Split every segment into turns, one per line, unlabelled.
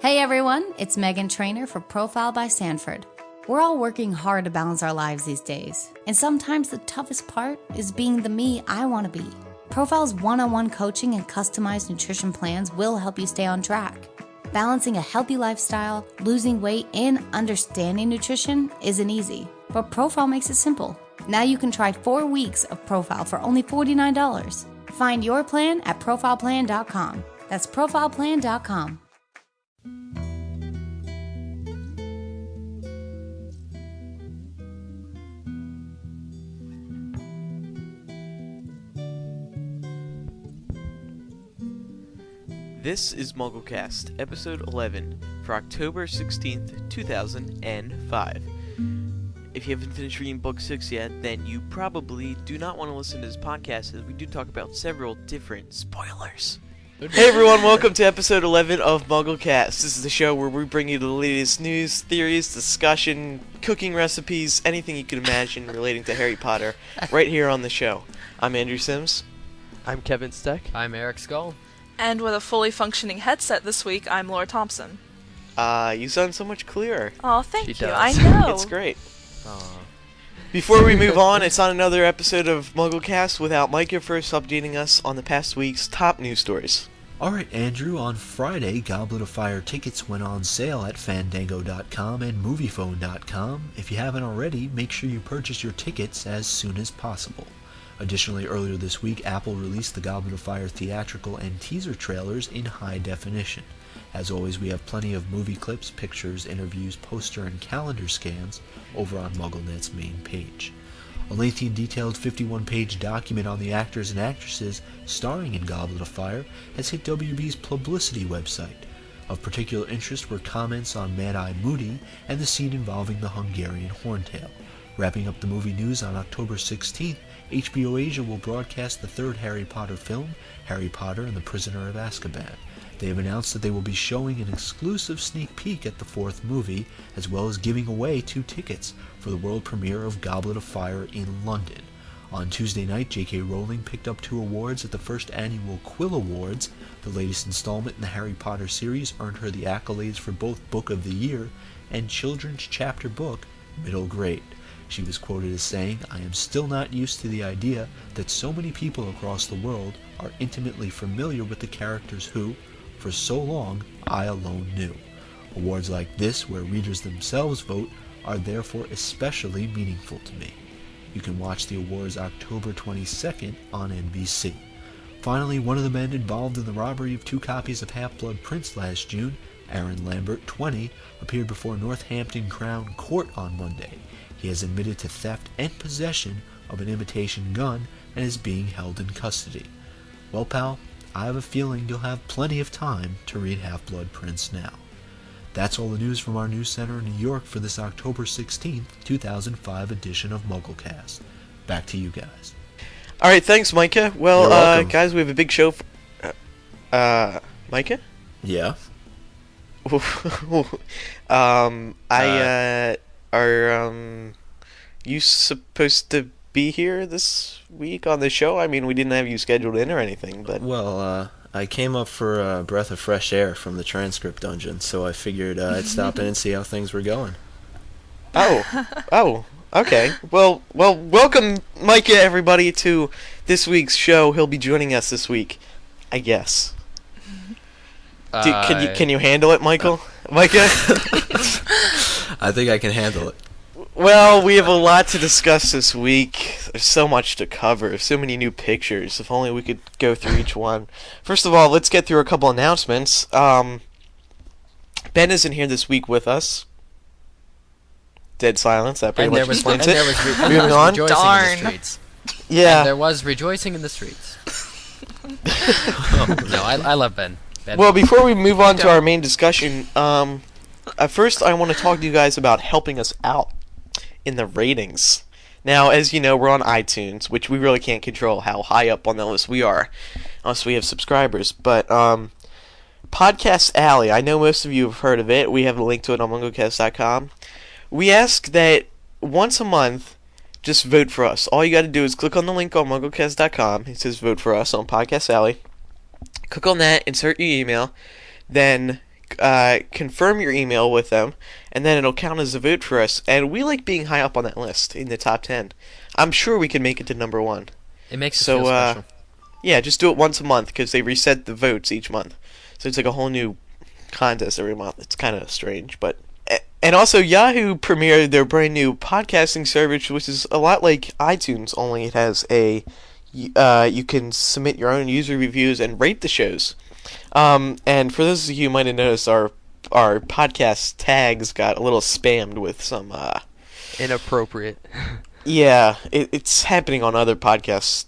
Hey everyone, it's Megan Trainor for Profile by Sanford. We're all working hard to balance our lives these days, and sometimes the toughest part is being the me I want to be. Profile's one-on-one coaching and customized nutrition plans will help you stay on track. Balancing a healthy lifestyle, losing weight, and understanding nutrition isn't easy, but Profile makes it simple. Now you can try 4 weeks of Profile for only $49. Find your plan at profileplan.com. That's profileplan.com.
This is MuggleCast, episode 11, for October 16th, 2005. If you haven't finished reading book 6 yet, then you probably do not want to listen to this podcast, as we do talk about several different spoilers. Hey everyone, welcome to episode 11 of MuggleCast. This is the show where we bring you the latest news, theories, discussion, cooking recipes, anything you can imagine relating to Harry Potter, right here on the show. I'm Andrew Sims.
I'm Kevin Steck.
I'm Eric Skull.
And with a fully functioning headset this week, I'm Laura Thompson.
You sound so much clearer.
Oh, thank
She
you.
does.
I know.
It's great. Before we move on, it's not another episode of MuggleCast without Micah first updating us on the past week's top news stories.
Alright, Andrew, on Friday, Goblet of Fire tickets went on sale at Fandango.com and Moviephone.com. If you haven't already, make sure you purchase your tickets as soon as possible. Additionally, earlier this week, Apple released the Goblet of Fire theatrical and teaser trailers in high definition. As always, we have plenty of movie clips, pictures, interviews, poster, and calendar scans over on MuggleNet's main page. A lengthy and detailed 51-page document on the actors and actresses starring in Goblet of Fire has hit WB's publicity website. Of particular interest were comments on Mad-Eye Moody and the scene involving the Hungarian Horntail. Wrapping up the movie news on October 16th, HBO Asia will broadcast the third Harry Potter film, Harry Potter and the Prisoner of Azkaban. They have announced that they will be showing an exclusive sneak peek at the fourth movie, as well as giving away 2 tickets for the world premiere of Goblet of Fire in London. On Tuesday night, J.K. Rowling picked up 2 awards at the first annual Quill Awards. The latest installment in the Harry Potter series earned her the accolades for both Book of the Year and Children's Chapter Book, Middle Grade. She was quoted as saying, "I am still not used to the idea that so many people across the world are intimately familiar with the characters who, for so long, I alone knew." Awards like this, where readers themselves vote, are therefore especially meaningful to me. You can watch the awards October 22nd on NBC. Finally, one of the men involved in the robbery of 2 copies of Half-Blood Prince last June, Aaron Lambert, 20, appeared before Northampton Crown Court on Monday. He has admitted to theft and possession of an imitation gun and is being held in custody. Well, pal, I have a feeling you'll have plenty of time to read Half-Blood Prince now. That's all the news from our news center in New York for this October 16th, 2005 edition of MuggleCast. Back to you guys.
Alright, thanks, Micah.
You're
Well,
welcome.
guys, we have a big show Micah?
Yeah?
Are you supposed to be here this week on the show? I mean, we didn't have you scheduled in or anything, but...
Well, I came up for a breath of fresh air from the Transcript Dungeon, so I figured I'd stop in and see how things were going.
Oh, okay. Well, welcome, Micah, everybody, to this week's show. He'll be joining us this week, I guess. Can you handle it, Micah?
I think I can handle it.
Well, we have a lot to discuss this week. There's so much to cover, so many new pictures. If only we could go through each one. First of all, let's get through a couple announcements. Ben isn't here this week with us. Dead silence. That pretty much explains it. Moving on.
Rejoicing
Darn.
in the streets.
Yeah.
And there was rejoicing in the streets. No, I love Ben.
Well, before we move on to our main discussion, first I want to talk to you guys about helping us out in the ratings. Now, as you know, we're on iTunes, which we really can't control how high up on the list we are, unless we have subscribers. But Podcast Alley, I know most of you have heard of it. We have a link to it on MuggleCast.com. We ask that once a month, just vote for us. All you got to do is click on the link on MuggleCast.com. It says vote for us on Podcast Alley. Click on that, insert your email, then confirm your email with them, and then it'll count as a vote for us. And we like being high up on that list in the top 10. I'm sure we can make it to number 1.
It makes us feel special.
Yeah, just do it once a month because they reset the votes each month. So it's like a whole new contest every month. It's kind of strange, but... And also, Yahoo premiered their brand new podcasting service, which is a lot like iTunes, only it has a... you can submit your own user reviews and rate the shows. And for those of you who might have noticed, our podcast tags got a little spammed with some...
inappropriate.
Yeah, it's happening on other podcast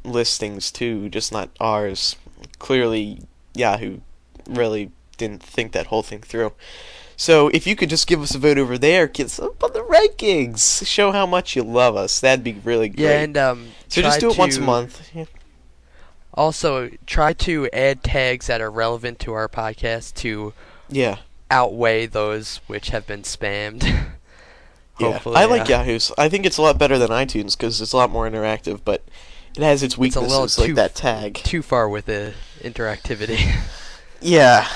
listings too, just not ours. Clearly, Yahoo really didn't think that whole thing through. So if you could just give us a vote over there, get us up on the rankings, show how much you love us, that'd be really great.
Yeah, and
so just do it once a month. Yeah.
Also, try to add tags that are relevant to our podcast to outweigh those which have been spammed. Hopefully,
I like Yahoo's. I think it's a lot better than iTunes because it's a lot more interactive, but it has its weaknesses, like that tag.
Too far with the interactivity.
Yeah.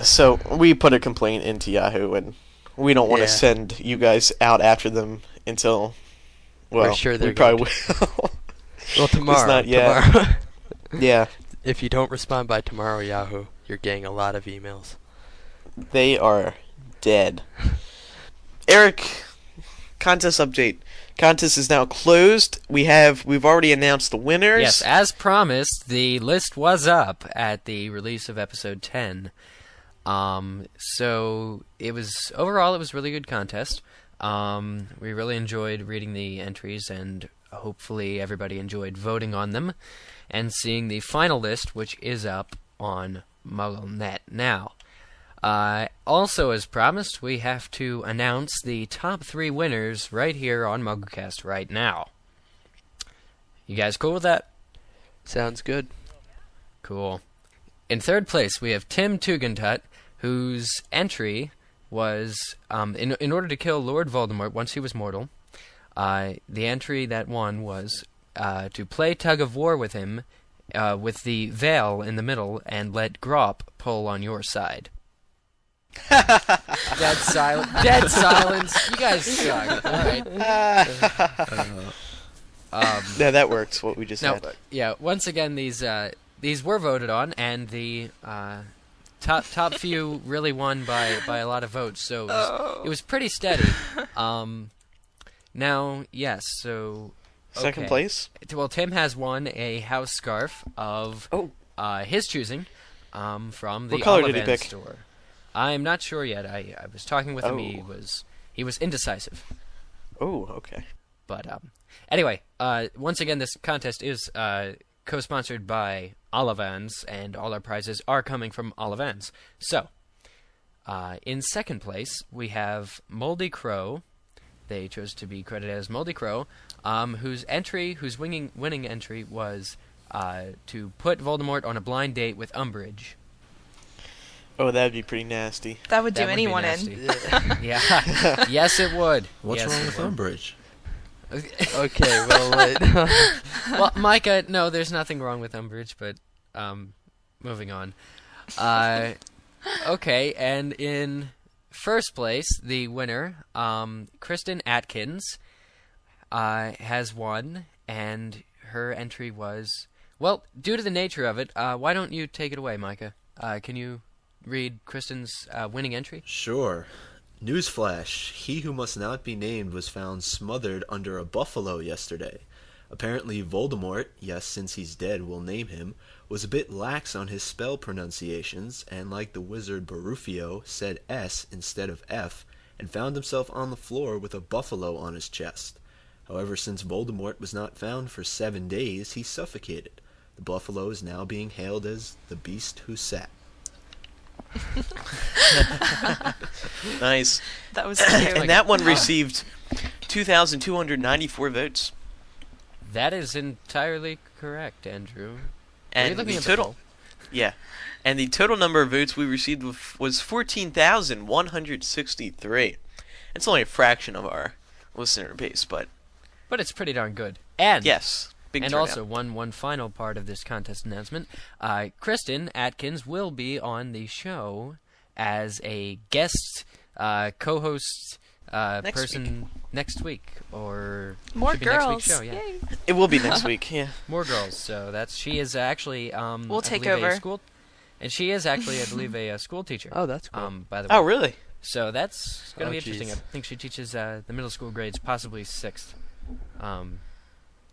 So we put a complaint into Yahoo, and we don't want to send you guys out after them until, well,
we're sure
we probably will.
Well, tomorrow.
Tomorrow. Yeah.
If you don't respond by tomorrow, Yahoo, you're getting a lot of emails.
They are dead. Eric, contest update. Contest is now closed. We've already announced the winners.
Yes, as promised, the list was up at the release of episode 10. So it was overall it was a really good contest. We really enjoyed reading the entries, and hopefully everybody enjoyed voting on them and seeing the final list, which is up on MuggleNet now. Also, as promised, we have to announce the top 3 winners right here on MuggleCast right now. You guys cool with that?
Sounds good.
Cool. In third place, we have Tim Tugendhut, whose entry was, in order to kill Lord Voldemort once he was mortal, the entry that won was to play tug-of-war with him with the veil in the middle and let Grop pull on your side. Dead silence. You guys suck. All right.
Yeah, that works. What we just had.
Yeah. Once again, these were voted on, and the top few really won by a lot of votes. So it was pretty steady. Now, yes. So
second place.
Well, Tim has won a house scarf of his choosing from the Ollivander store. I'm not sure yet. I was talking with him. He was indecisive.
Oh, okay.
But anyway, once again, this contest is co-sponsored by Ollivander, and all our prizes are coming from Ollivander. So, in second place, we have Moldy Crow. They chose to be credited as Moldy Crow, whose winning entry was to put Voldemort on a blind date with Umbridge.
Oh, that'd be pretty nasty.
That would do anyone in.
Yeah. Yes, it would.
What's wrong with Umbridge?
Okay, well...
Well, Micah, no, there's nothing wrong with Umbridge, but moving on. Okay, and in first place, the winner, Kristen Atkins, has won, and her entry was... Well, due to the nature of it, why don't you take it away, Micah? Can you read Kristen's winning entry?
Sure. Newsflash, he who must not be named was found smothered under a buffalo yesterday. Apparently Voldemort, yes, since he's dead we'll name him, was a bit lax on his spell pronunciations, and like the wizard Barufio, said S instead of F, and found himself on the floor with a buffalo on his chest. However, since Voldemort was not found for 7 days, he suffocated. The buffalo is now being hailed as the beast who sat.
Nice.
That was cute.
And that one received 2,294 votes.
That is entirely correct, Andrew.
And the total, and the total number of votes we received was 14,163. It's only a fraction of our listener base, but
it's pretty darn good. And
yes. Big
and
turnout.
also, one final part of this contest announcement, Kristen Atkins will be on the show as a guest co-host person next week, or
more
should be
girls.
Next week's show, yeah.
Yay.
It will be next week. Yeah,
more girls. So she is actually
we'll take
over.
over.
And she is actually, I believe, a school teacher.
Oh, that's cool.
By the way.
Oh, really?
So that's going to be interesting.
Geez.
I think she teaches the middle school grades, possibly 6th.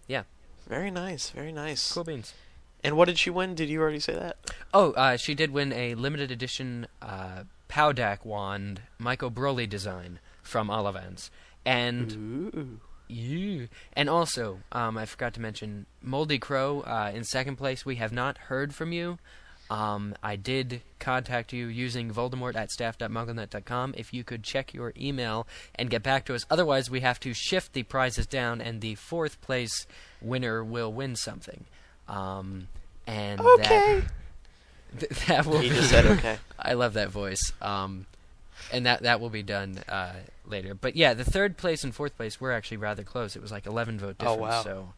Yeah.
Very nice. Very nice.
Cool beans.
And what did she win? Did you already say that?
Oh, she did win a limited edition Powdak wand, Michael Broly design from Olivans. And and also, I forgot to mention, Moldy Crow in 2nd place. We have not heard from you. I did contact you using Voldemort at staff.mugglenet.com. If you could check your email and get back to us. Otherwise, we have to shift the prizes down, and the 4th place winner will win something. And
okay.
that will
He just said okay.
I love that voice. And that will be done later. But yeah, the 3rd place and 4th place were actually rather close. It was like 11 vote difference.
Oh, wow.
So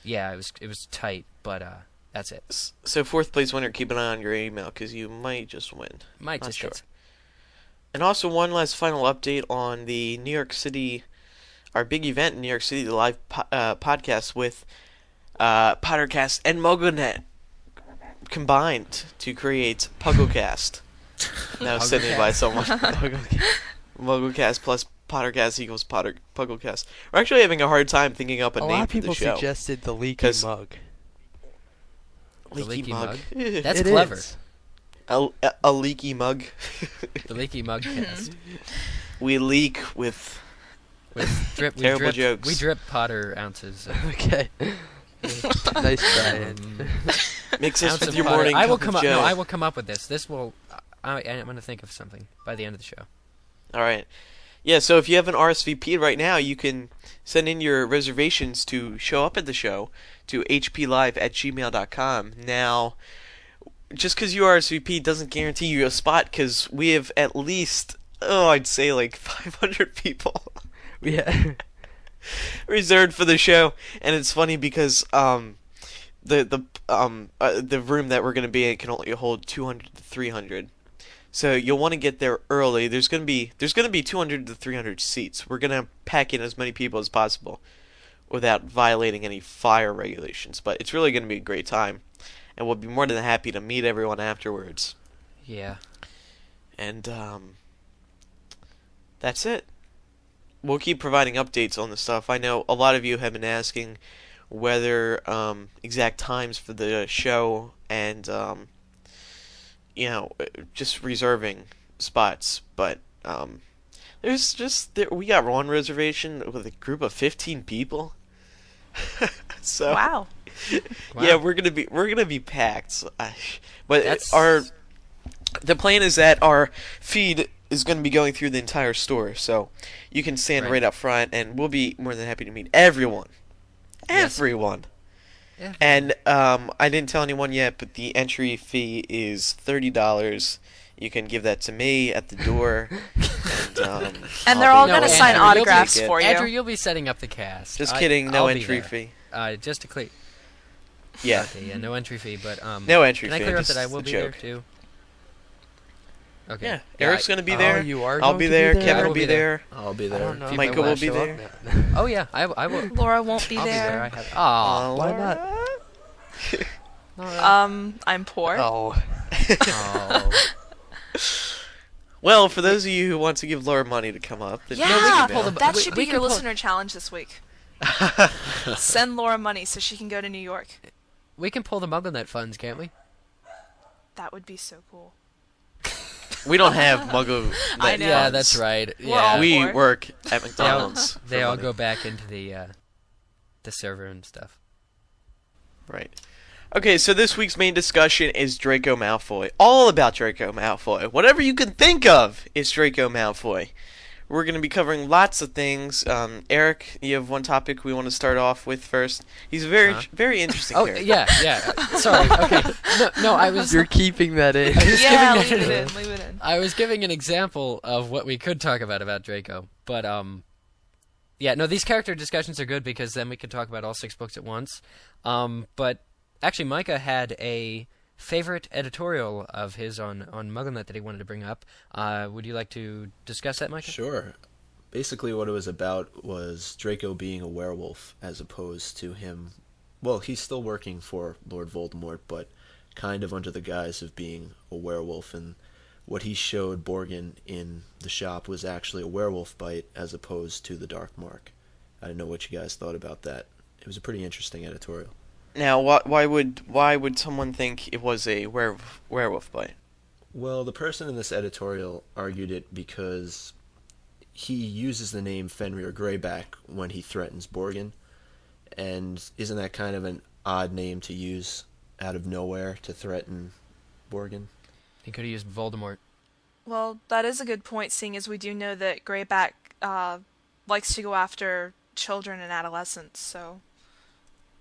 yeah, it was tight, but that's it.
So 4th place winner, keep an eye on your email because you might just win.
Might
Not
just
sure.
hit.
And also one last final update on the New York City, our big event in New York City, the live podcast with Pottercast and MuggleNet combined to create PuggleCast. Now sent in by someone. MuggleCast plus Pottercast equals PuggleCast. We're actually having a hard time thinking up a name for the show.
A lot of people suggested the leaky mug.
The leaky mug.
That's
That's clever.
Is.
A leaky mug.
The leaky mug cast.
We leak with
drip.
Terrible jokes.
We drip Potter ounces.
Okay. Nice try.
Mix us
Ounce
with
of
your
Potter.
morning
I will
cup
come
of
up.
Joe.
No, I will come up with this. This will. I'm going to think of something by the end of the show.
All right. Yeah, so if you have an RSVP right now, you can send in your reservations to show up at the show to hplive@gmail.com. Now, just because you RSVP doesn't guarantee you a spot, because we have at least, I'd say like 500 people
Yeah.
reserved for the show. And it's funny because the room that we're going to be in can only hold 200 to 300. So you'll want to get there early. There's going to be 200 to 300 seats. We're going to pack in as many people as possible without violating any fire regulations. But it's really going to be a great time, and we'll be more than happy to meet everyone afterwards.
Yeah.
And that's it. We'll keep providing updates on the stuff. I know a lot of you have been asking whether exact times for the show and just reserving spots, but we got one reservation with a group of 15 people. So
Wow.
yeah, we're gonna be packed. But
That's-
the plan is that our feed is going to be going through the entire store, so you can stand right up front, and we'll be more than happy to meet everyone.
Yes.
Everyone.
Yeah.
And I didn't tell anyone yet, but the entry fee is $30. You can give that to me at the door.
And they're all
I'll
going to
be-
sign
Andrew, you'll be-
autographs for you.
Andrew, you'll be setting up the cast.
Just kidding, no
I'll be
entry
there.
fee.
Just to clear.
Yeah.
Okay, yeah, no entry fee, but
No entry
can I
fee,
clear up
just
that I will
a
be
joke.
there too? Okay.
Yeah, Eric's going to be there.
you are
I'll
going
be
to
there.
be there?
Kevin
I
will be there.
I'll be
I
there.
don't know. if
Micah
I
will be
show up
there.
now.
Oh yeah, I will.
Laura won't be
I'll
there.
be there. Aw.
Why not?
I'm poor.
Oh.
Oh.
Well, for those of you who want to give Laura money to come up, then
Yeah,
just
pull
email.
the-
that
we-
should
we
be
can
your
pull-
listener challenge this week. Send Laura money so she can go to New York.
We can pull the MuggleNet funds, can't we?
That would be so cool.
We don't have Muggle.
I know.
Yeah, that's right.
We're
Yeah.
all-
We
for.
work at McDonald's.
They
for
all
money.
go back into the server and stuff.
Right. Okay, so this week's main discussion is Draco Malfoy. All about Draco Malfoy. Whatever you can think of is Draco Malfoy. We're going to be covering lots of things. Eric, you have one topic we want to start off with first. He's a very interesting
Oh
character.
yeah. Sorry. Okay. No, I was.
You're keeping that in.
Yeah,
giving
leave
that-
it in. Leave it in.
I was giving an example of what we could talk about Draco, but yeah, no, these character discussions are good because then we can talk about all 6 books at once. But actually, Micah had a favorite editorial of his on MuggleNet that he wanted to bring up. Would you like to discuss that, Micah?
Sure. Basically what it was about was Draco being a werewolf as opposed to him... Well, he's still working for Lord Voldemort, but kind of under the guise of being a werewolf, and what he showed Borgin in the shop was actually a werewolf bite as opposed to the Dark Mark. I don't know what you guys thought about that. It was a pretty interesting editorial.
Now, why would someone think it was a werewolf bite?
Well, the person in this editorial argued it because he uses the name Fenrir Greyback when he threatens Borgin, and isn't that kind of an odd name to use out of nowhere to threaten Borgin?
He could have used Voldemort.
Well, that is a good point, seeing as we do know that Greyback likes to go after children and adolescents, so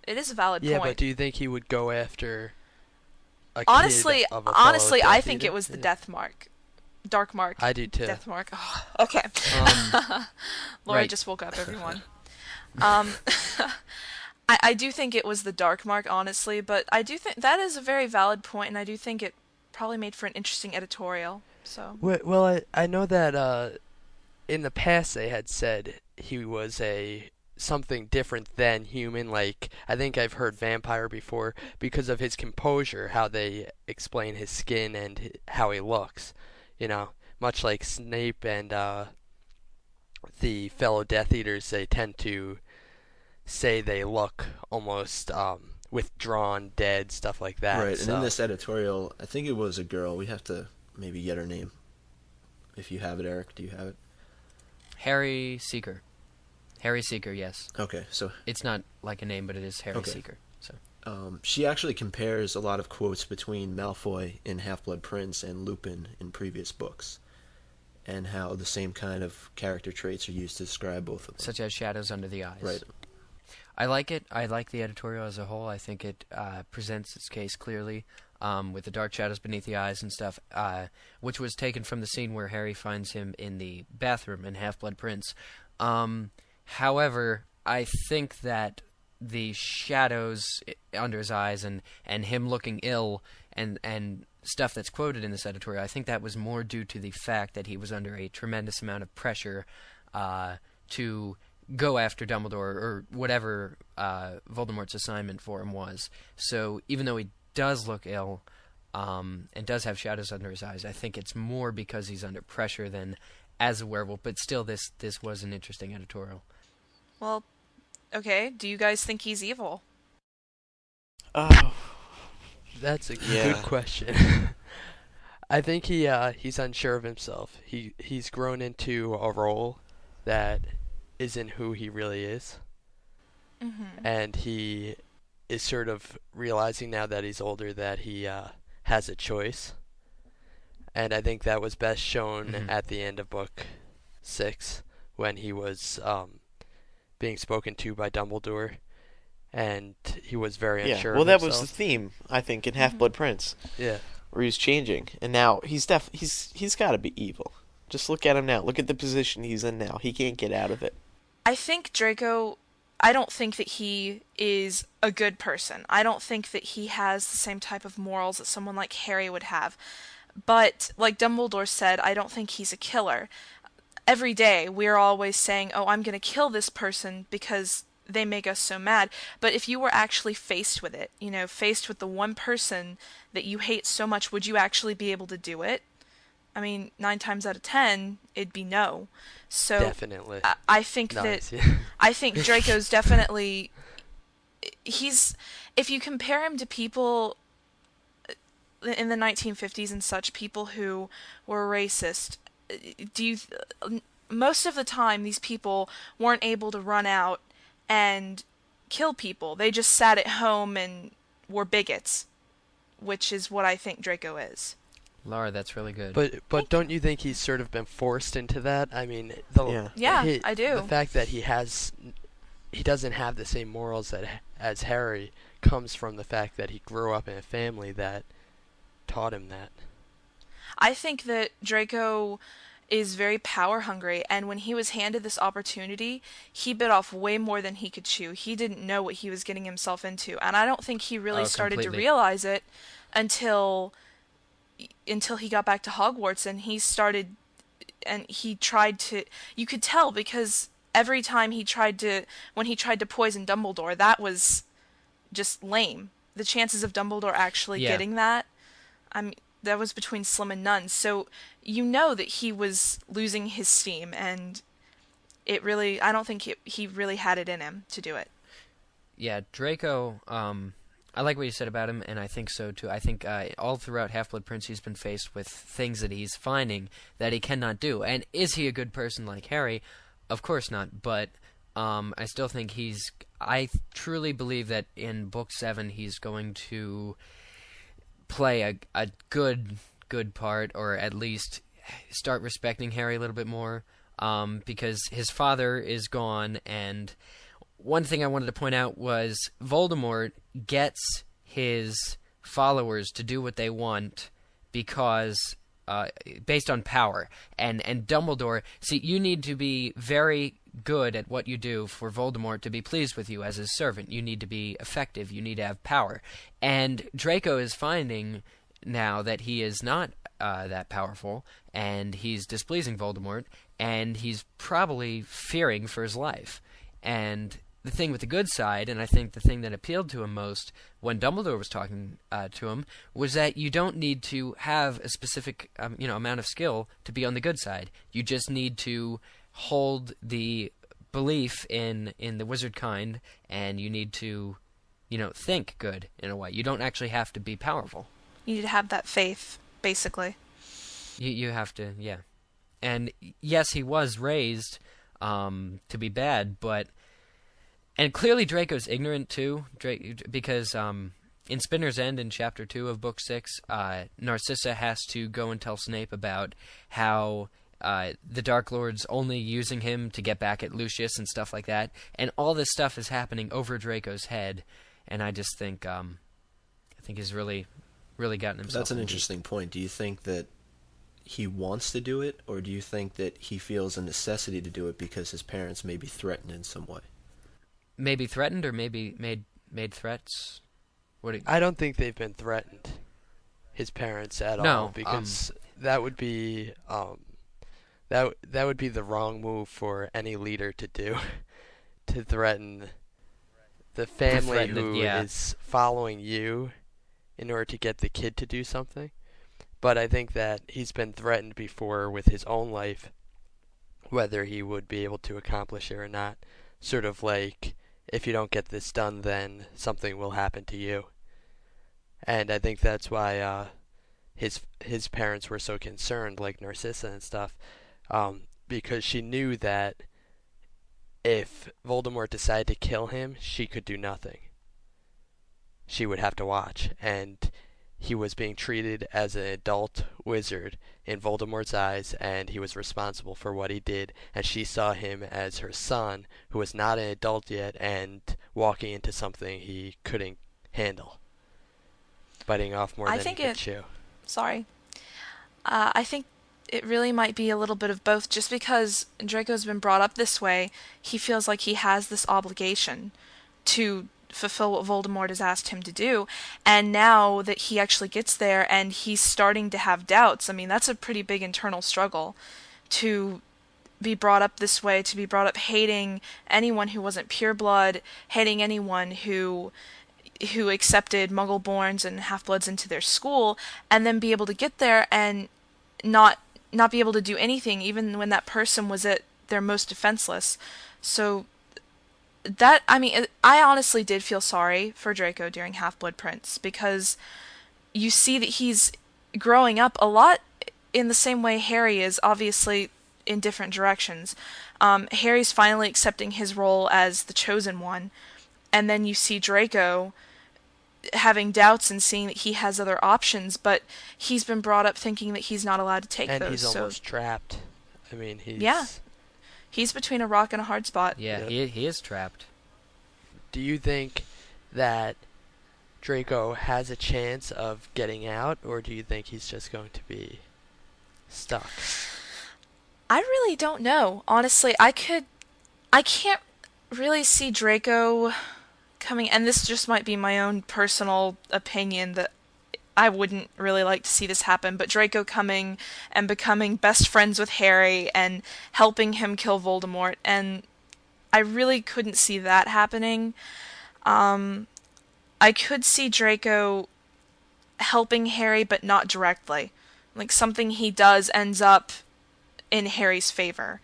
it is a valid point.
Yeah, but do you think he would go after a
honestly,
kid of a
honestly,
fellow
I
Death
think
Eater?
it was the Death Mark. Dark Mark.
I do too.
Death Mark. Oh, okay. Laura
right.
just woke up, everyone. I do think it was the Dark Mark, honestly, but I do think that is a very valid point, and I do think it probably made for an interesting editorial. So.
Well, I know that in the past they had said he was something different than human. Like, I think I've heard vampire before because of his composure, how they explain his skin and how he looks. You know, much like Snape and the fellow Death Eaters, they tend to say they look almost withdrawn, dead, stuff like that.
Right,
so.
and in this editorial, I think it was a girl. We have to maybe get her name. If you have it, Eric, do you have it?
Harry Seeker. Harry Seeker, yes.
Okay, so...
It's not like a name, but it is Harry
Okay.
Seeker. So.
She actually compares a lot of quotes between Malfoy in Half-Blood Prince and Lupin in previous books, and how the same kind of character traits are used to describe both of them.
Such as shadows under the eyes.
Right.
I like it. I like the editorial as a whole. I think it presents its case clearly, with the dark shadows beneath the eyes and stuff, which was taken from the scene where Harry finds him in the bathroom in Half-Blood Prince. However, I think that the shadows under his eyes and him looking ill and stuff that's quoted in this editorial, I think that was more due to the fact that he was under a tremendous amount of pressure to go after Dumbledore or whatever Voldemort's assignment for him was. So even though he does look ill and does have shadows under his eyes, I think it's more because he's under pressure than as a werewolf. But still, this was an interesting editorial.
Well, okay. Do you guys think he's evil?
Oh,
That's a
Yeah.
good question. I think he's unsure of himself. He's grown into a role that isn't who he really is.
Mm-hmm.
And he is sort of realizing now that he's older that he has a choice. And I think that was best shown at the end of book 6 when he was being spoken to by Dumbledore, and he was very unsure
well,
of
that
himself.
was the theme, I think, in Half-Blood Prince,
Yeah.
where he's changing, and now he's got to be evil. Just look at him now. Look at the position he's in now. He can't get out of it.
I think Draco, I don't think that he is a good person. I don't think that he has the same type of morals that someone like Harry would have. But, like Dumbledore said, I don't think he's a killer. Every day, we're always saying, oh, I'm going to kill this person because they make us so mad. But if you were actually faced with it, faced with the one person that you hate so much, would you actually be able to do it? I mean, 9 times out of 10, it'd be no. So
Definitely.
I think
Nice,
that
yeah.
I think Draco's definitely if you compare him to people in the 1950s and such, people who were racist, most of the time these people weren't able to run out and kill people. They just sat at home and were bigots, which is what I think Draco is.
Laura, that's really good.
But don't you think he's sort of been forced into that? I mean,
Yeah, I do.
The fact that he doesn't have the same morals as Harry comes from the fact that he grew up in a family that taught him that.
I think that Draco is very power hungry, and when he was handed this opportunity, he bit off way more than he could chew. He didn't know what he was getting himself into, and I don't think he really started to
Completely.
realize it until he got back to Hogwarts, and he tried to, you could tell, because every time when he tried to poison Dumbledore, that was just lame. The chances of Dumbledore actually getting that, that was between slim and none. So you know that he was losing his steam, and I don't think he really had it in him to do it.
Yeah, Draco, I like what you said about him, and I think so too. I think all throughout Half-Blood Prince he's been faced with things that he's finding that he cannot do. And is he a good person like Harry? Of course not, but I still think I truly believe that in Book 7 he's going to play a good part, or at least start respecting Harry a little bit more, because his father is gone. And one thing I wanted to point out was Voldemort gets his followers to do what they want because based on power. And Dumbledore, see, you need to be very good at what you do for Voldemort to be pleased with you as his servant. You need to be effective. You need to have power. And Draco is finding now that he is not that powerful, and he's displeasing Voldemort, and he's probably fearing for his life. And the thing with the good side, and I think the thing that appealed to him most when Dumbledore was talking to him, was that you don't need to have a specific amount of skill to be on the good side. You just need to hold the belief in the wizard kind, and you need to think good in a way. You don't actually have to be powerful.
You need to have that faith, basically.
You have to, yeah. And yes, he was raised to be bad, and clearly Draco's ignorant too, because in Spinner's End in Chapter 2 of Book 6, Narcissa has to go and tell Snape about how the Dark Lord's only using him to get back at Lucius and stuff like that, and all this stuff is happening over Draco's head, and I just think he's really gotten himself.
That's an interesting point. Do you think that he wants to do it, or do you think that he feels a necessity to do it because his parents may be threatened in some way?
Maybe threatened, or maybe made threats?
I don't think they've been threatened, his parents, at all, because that would be that would be the wrong move for any leader to do, to threaten the family who is following you in order to get the kid to do something. But I think that he's been threatened before with his own life, whether he would be able to accomplish it or not. Sort of like, if you don't get this done, then something will happen to you. And I think that's why his parents were so concerned, like Narcissa and stuff, because she knew that if Voldemort decided to kill him, she could do nothing. She would have to watch, and he was being treated as an adult wizard in Voldemort's eyes, and he was responsible for what he did, and she saw him as her son, who was not an adult yet, and walking into something he couldn't handle, biting off more than he could chew.
Sorry. I think it really might be a little bit of both. Just because Draco's been brought up this way, he feels like he has this obligation to fulfill what Voldemort has asked him to do, and now that he actually gets there and he's starting to have doubts, I mean, that's a pretty big internal struggle to be brought up this way, to be brought up hating anyone who wasn't pureblood, hating anyone who accepted Muggle-borns and Half-Bloods into their school, and then be able to get there and not be able to do anything, even when that person was at their most defenseless. So that, I mean, I honestly did feel sorry for Draco during Half-Blood Prince, because you see that he's growing up a lot in the same way Harry is, obviously in different directions. Harry's finally accepting his role as the chosen one, and then you see Draco having doubts and seeing that he has other options, but he's been brought up thinking that he's not allowed to take those.
And he's almost trapped. I mean,
he's between a rock and a hard spot.
Yeah, he is trapped.
Do you think that Draco has a chance of getting out, or do you think he's just going to be stuck?
I really don't know. Honestly, I can't really see Draco coming, and this just might be my own personal opinion, that I wouldn't really like to see this happen, but Draco coming and becoming best friends with Harry and helping him kill Voldemort, and I really couldn't see that happening. I could see Draco helping Harry, but not directly. Like, something he does ends up in Harry's favor.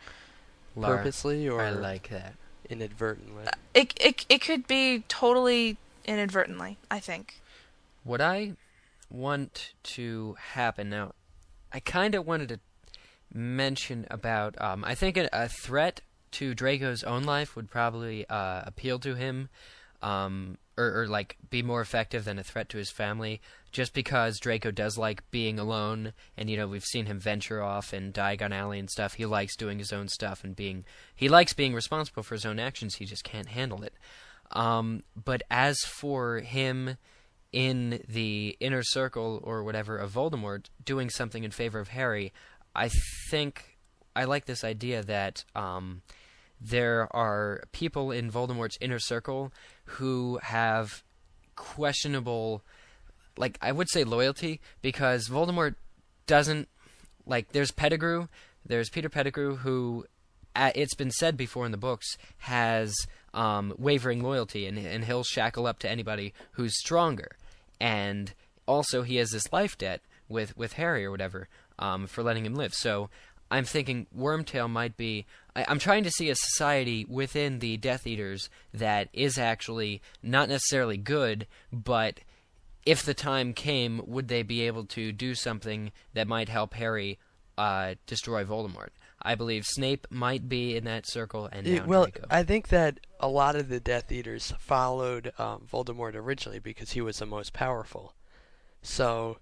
Purposely or
I like that.
inadvertently?
It could be totally inadvertently, I think.
What I want to happen now, I kind of wanted to mention about, I think a threat to Draco's own life would probably appeal to him, or like be more effective than a threat to his family, just because Draco does like being alone, and we've seen him venture off in Diagon Alley and stuff. He likes doing his own stuff and he likes being responsible for his own actions. He just can't handle it. But as for him in the inner circle or whatever of Voldemort doing something in favor of Harry, I think I like this idea that there are people in Voldemort's inner circle who have questionable, like, I would say loyalty, because Voldemort doesn't, like, there's Peter Pettigrew, who, it's been said before in the books, has wavering loyalty, and he'll shackle up to anybody who's stronger. And also he has this life debt with Harry or whatever, for letting him live. So I'm thinking Wormtail might be... I'm trying to see a society within the Death Eaters that is actually not necessarily good, but if the time came, would they be able to do something that might help Harry destroy Voldemort? I believe Snape might be in that circle, and now Draco.
I think that a lot of the Death Eaters followed Voldemort originally because he was the most powerful. So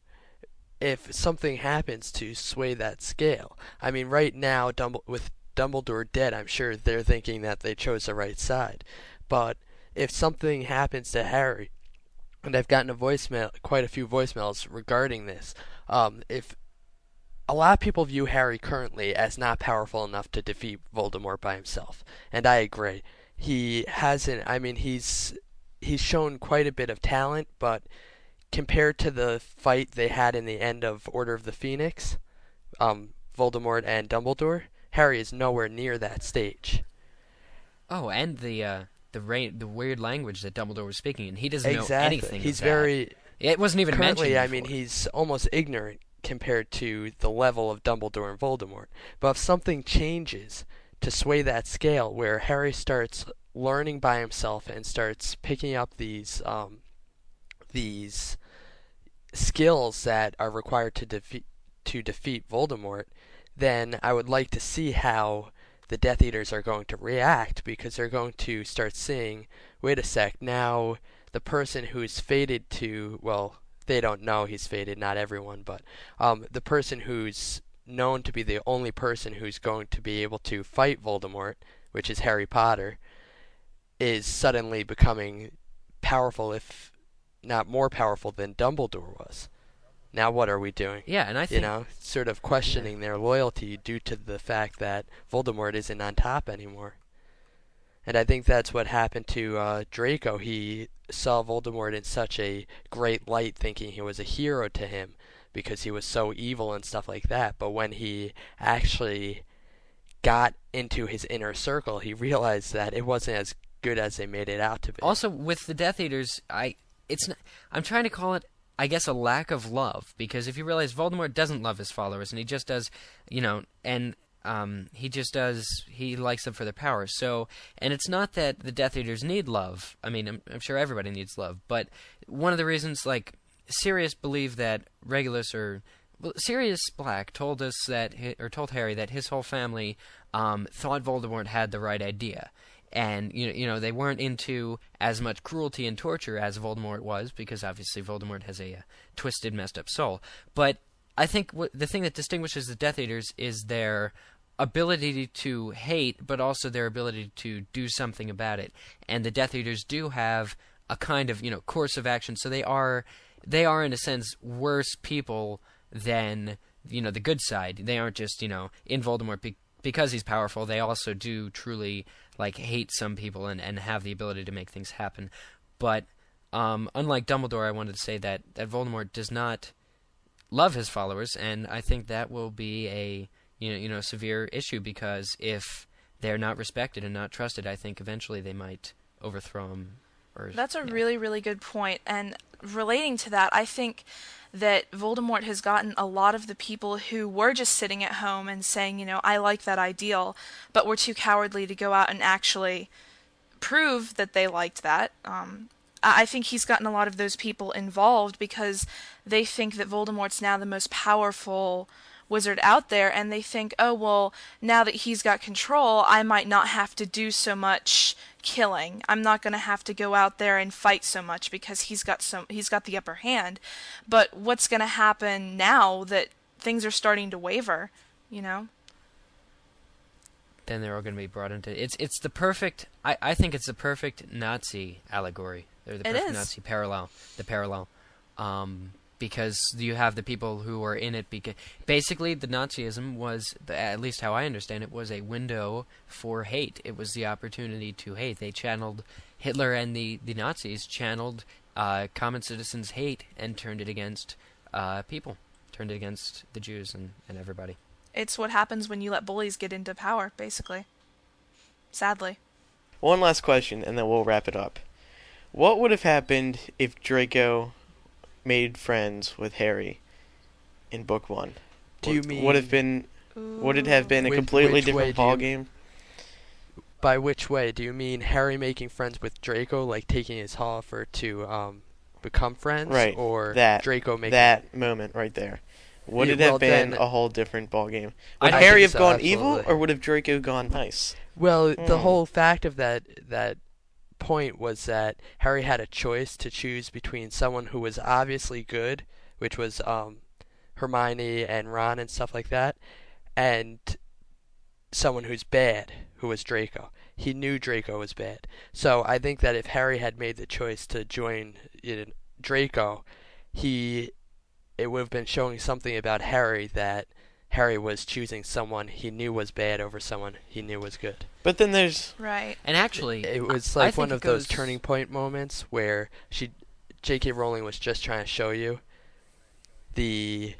if something happens to sway that scale, I mean, right now, with Dumbledore dead, I'm sure they're thinking that they chose the right side. But if something happens to Harry, and I've gotten quite a few voicemails regarding this, if a lot of people view Harry currently as not powerful enough to defeat Voldemort by himself, and I agree. He hasn't. I mean, he's shown quite a bit of talent, but compared to the fight they had in the end of Order of the Phoenix, Voldemort and Dumbledore, Harry is nowhere near that stage.
Oh, and the weird language that Dumbledore was speaking, and he doesn't know anything.
He's
of that.
very.
It wasn't even
currently,
mentioned.
I mean, he's almost ignorant compared to the level of Dumbledore and Voldemort. But if something changes to sway that scale, where Harry starts learning by himself and starts picking up these skills that are required to defeat Voldemort, then I would like to see how the Death Eaters are going to react, because they're going to start seeing, wait a sec, now the person who's fated to, well, they don't know he's fated, not everyone, but the person who's known to be the only person who's going to be able to fight Voldemort, which is Harry Potter, is suddenly becoming powerful, if not more powerful than Dumbledore was. Now what are we doing?
Yeah, and I think...
sort of questioning their loyalty due to the fact that Voldemort isn't on top anymore. And I think that's what happened to Draco. He saw Voldemort in such a great light, thinking he was a hero to him because he was so evil and stuff like that. But when he actually got into his inner circle, he realized that it wasn't as good as they made it out to be.
Also, with the Death Eaters, I'm trying to call it, I guess, a lack of love, because if you realize Voldemort doesn't love his followers, and he just does, he likes them for their power. So, and it's not that the Death Eaters need love. I mean, I'm sure everybody needs love, but one of the reasons, like, Sirius believed that Sirius Black told Harry that his whole family thought Voldemort had the right idea. And, they weren't into as much cruelty and torture as Voldemort was, because obviously Voldemort has a twisted, messed up soul. But I think the thing that distinguishes the Death Eaters is their ability to hate, but also their ability to do something about it. And the Death Eaters do have a kind of, course of action. So they are, in a sense, worse people than, the good side. They aren't just, in Voldemort because he's powerful. They also do truly, hate some people and have the ability to make things happen. But unlike Dumbledore, I wanted to say that Voldemort does not love his followers, and I think that will be a severe issue, because if they're not respected and not trusted, I think eventually they might overthrow him.
That's a really, really good point. And relating to that, I think that Voldemort has gotten a lot of the people who were just sitting at home and saying, I like that ideal, but were too cowardly to go out and actually prove that they liked that. I think he's gotten a lot of those people involved because they think that Voldemort's now the most powerful wizard out there, and they think, oh, well, now that he's got control, I might not have to do so much killing. I'm not going to have to go out there and fight so much because he's got the upper hand. But what's going to happen now that things are starting to waver, Then
they're all going to be brought into it's the perfect. I think it's the perfect Nazi allegory. They're the perfect Nazi parallel. The parallel. Because you have the people who are in it. Basically, the Nazism was, at least how I understand it, was a window for hate. It was the opportunity to hate. They channeled, Hitler and the Nazis channeled common citizens' hate and turned it against people. Turned it against the Jews and everybody.
It's what happens when you let bullies get into power, basically. Sadly.
One last question, and then we'll wrap it up. What would have happened if Draco made friends with Harry in book 1?
Do you mean...
Would it have been a completely different ballgame?
By which way? Do you mean Harry making friends with Draco, like taking his offer to become friends?
Right.
Or Draco making...
That moment right there. Would it have been a whole different ballgame? Would
I
Harry
think
have gone
absolutely.
evil, or would have Draco gone nice?
Well, the whole fact of that point was that Harry had a choice to choose between someone who was obviously good, which was Hermione and Ron and stuff like that, and someone who's bad, who was Draco. He knew Draco was bad. So I think that if Harry had made the choice to join Draco, it would have been showing something about Harry, that Harry was choosing someone he knew was bad over someone he knew was good.
But then there's...
Right.
And actually...
It was like one of those turning point moments where J.K. Rowling was just trying to show you the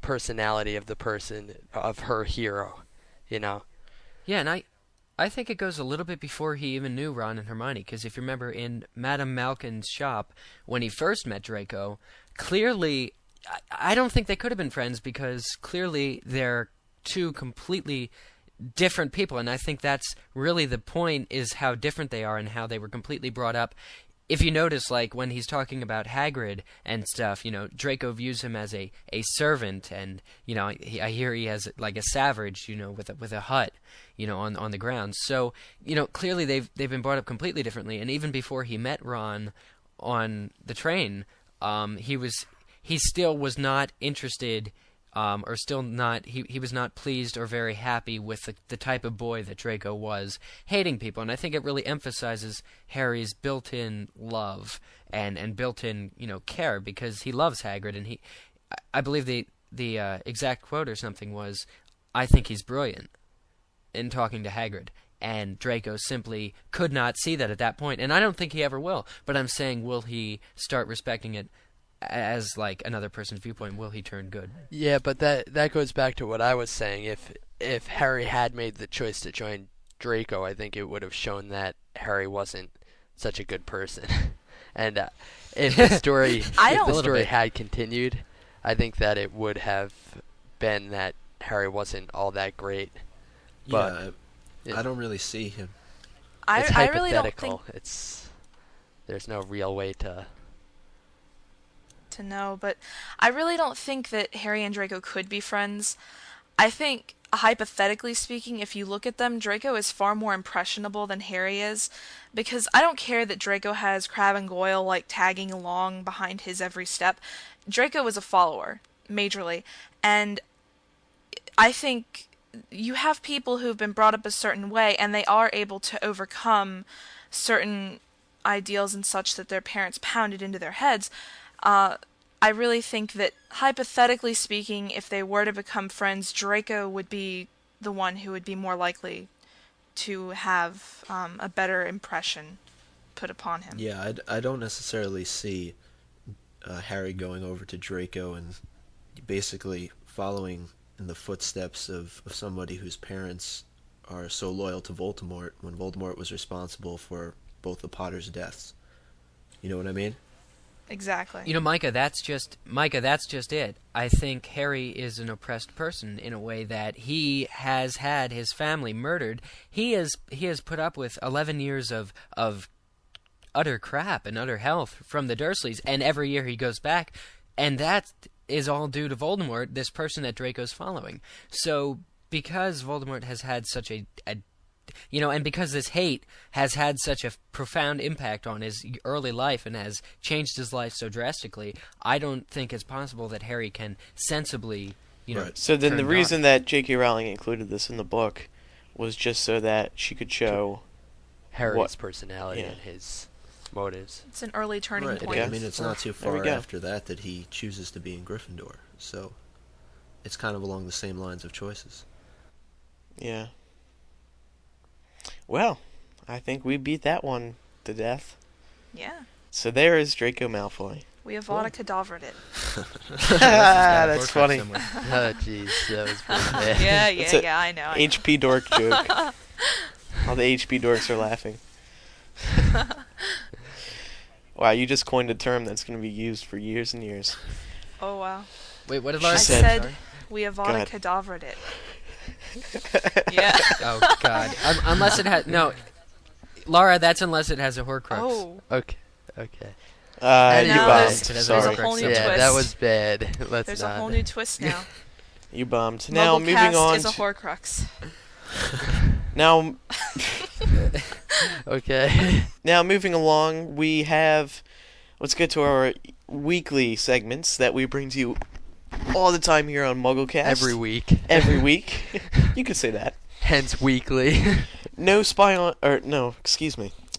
personality of the person, of her hero, Yeah,
and I think it goes a little bit before he even knew Ron and Hermione, because if you remember in Madame Malkin's shop, when he first met Draco, clearly... I don't think they could have been friends, because clearly they're two completely different people, and I think that's really the point, is how different they are and how they were completely brought up. If you notice, like, when he's talking about Hagrid and stuff, Draco views him as a servant, and, I hear he has, like, a savage, with a hut, on the ground. So, clearly they've been brought up completely differently, and even before he met Ron on the train, he still was not interested, or still not, he was not pleased or very happy with the type of boy that Draco was, hating people. And I think it really emphasizes Harry's built-in love and built-in, care, because he loves Hagrid. And I believe the exact quote or something was, "I think he's brilliant," in talking to Hagrid. And Draco simply could not see that at that point. And I don't think he ever will. But I'm saying, will he start respecting it as like another person's viewpoint? Will he turn good?
Yeah, but that goes back to what I was saying. If Harry had made the choice to join Draco, I think it would have shown that Harry wasn't such a good person. And if the story had continued, I think that it would have been that Harry wasn't all that great. But
I don't really see him.
It's
I really don't
hypothetical. There's no real way to
know, but I really don't think that Harry and Draco could be friends. I think, hypothetically speaking, if you look at them, Draco is far more impressionable than Harry is, because I don't care that Draco has Crabbe and Goyle like tagging along behind his every step. Draco is a follower, majorly, and I think you have people who've been brought up a certain way, and they are able to overcome certain ideals and such that their parents pounded into their heads. I really think that, hypothetically speaking, if they were to become friends, Draco would be the one who would be more likely to have a better impression. put upon him.
Yeah, I don't necessarily see Harry going over to Draco and basically following in the footsteps of somebody whose parents are so loyal to Voldemort when Voldemort was responsible for both the Potters' deaths. You know what I mean?
Exactly.
You know, Micah, that's just it. I think Harry is an oppressed person in a way that he has had his family murdered. He has put up with 11 years of utter crap and utter health from the Dursleys, and every year he goes back, and that is all due to Voldemort, this person that Draco's following. So, because Voldemort has had such a and because this hate has had such a profound impact on his early life and has changed his life so drastically, I don't think it's possible that Harry can sensibly,
Right.
So then
turn
the
dark.
reason that J.K. Rowling included this in the book was just so that she could show
Harry's personality
Yeah.
and his motives.
It's an early turning
Right.
point.
I mean, it's not too
There we
far
go.
after that he chooses to be in Gryffindor. So it's kind of along the same lines of choices.
Yeah. Well, I think we beat that one to death.
Yeah.
So there is Draco Malfoy.
We have Avada Kedavraed it.
That's funny.
Oh, jeez, that was pretty bad.
It's a
I know.
HP dork joke. All the HP dorks are laughing. Wow, you just coined a term that's going to be used for years and years.
Oh, wow.
Wait, what did
She
I
Laura
said-
say?
said we have
Go
Avada
ahead.
Kedavraed it. Yeah.
Oh God! Unless it has Laura. That's unless it has a Horcrux.
Oh.
Okay.
You
now
bummed.
there's a
Sorry.
whole new
Yeah,
twist.
that was bad. Let's
There's
not.
a whole new twist now.
You bummed. Now, moving
MuggleCast
on.
is a Horcrux.
Now,
Okay.
now, moving along, we have... Let's get to our weekly segments that we bring to you all the time here on MuggleCast.
Every week.
Every week. You could say that.
Hence weekly.
No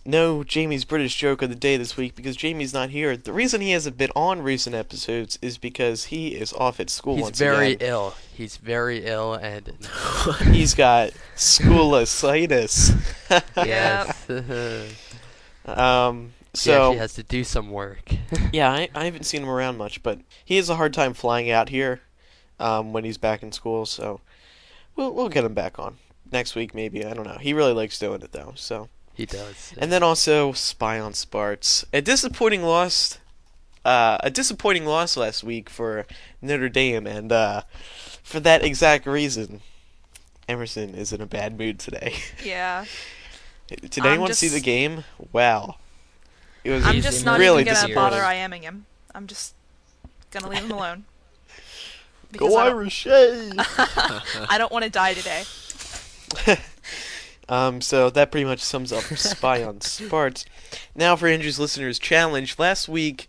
No Jamie's British joke of the day this week because Jamie's not here. The reason he hasn't been on recent episodes is because he is off at school
He's
once
very
again.
ill. He's very ill and
He's got schoolicitis.
yes.
So
he actually has to do some work.
yeah, I haven't seen him around much, but he has a hard time flying out here when he's back in school. So we'll get him back on next week, maybe. I don't know. He really likes doing it though. So
He does.
and then also Spy on Sparts, a disappointing loss last week for Notre Dame, and for that exact reason, Emerson is in a bad mood today.
Yeah.
Did anyone see the game? Wow. It was
I'm just not
really
even gonna
disappointing.
bother IMing him. I'm just gonna leave him alone.
Go Irish! Hey!
I don't want to die today.
So that pretty much sums up Spy on Sparts. Now for Andrew's Listeners Challenge. Last week,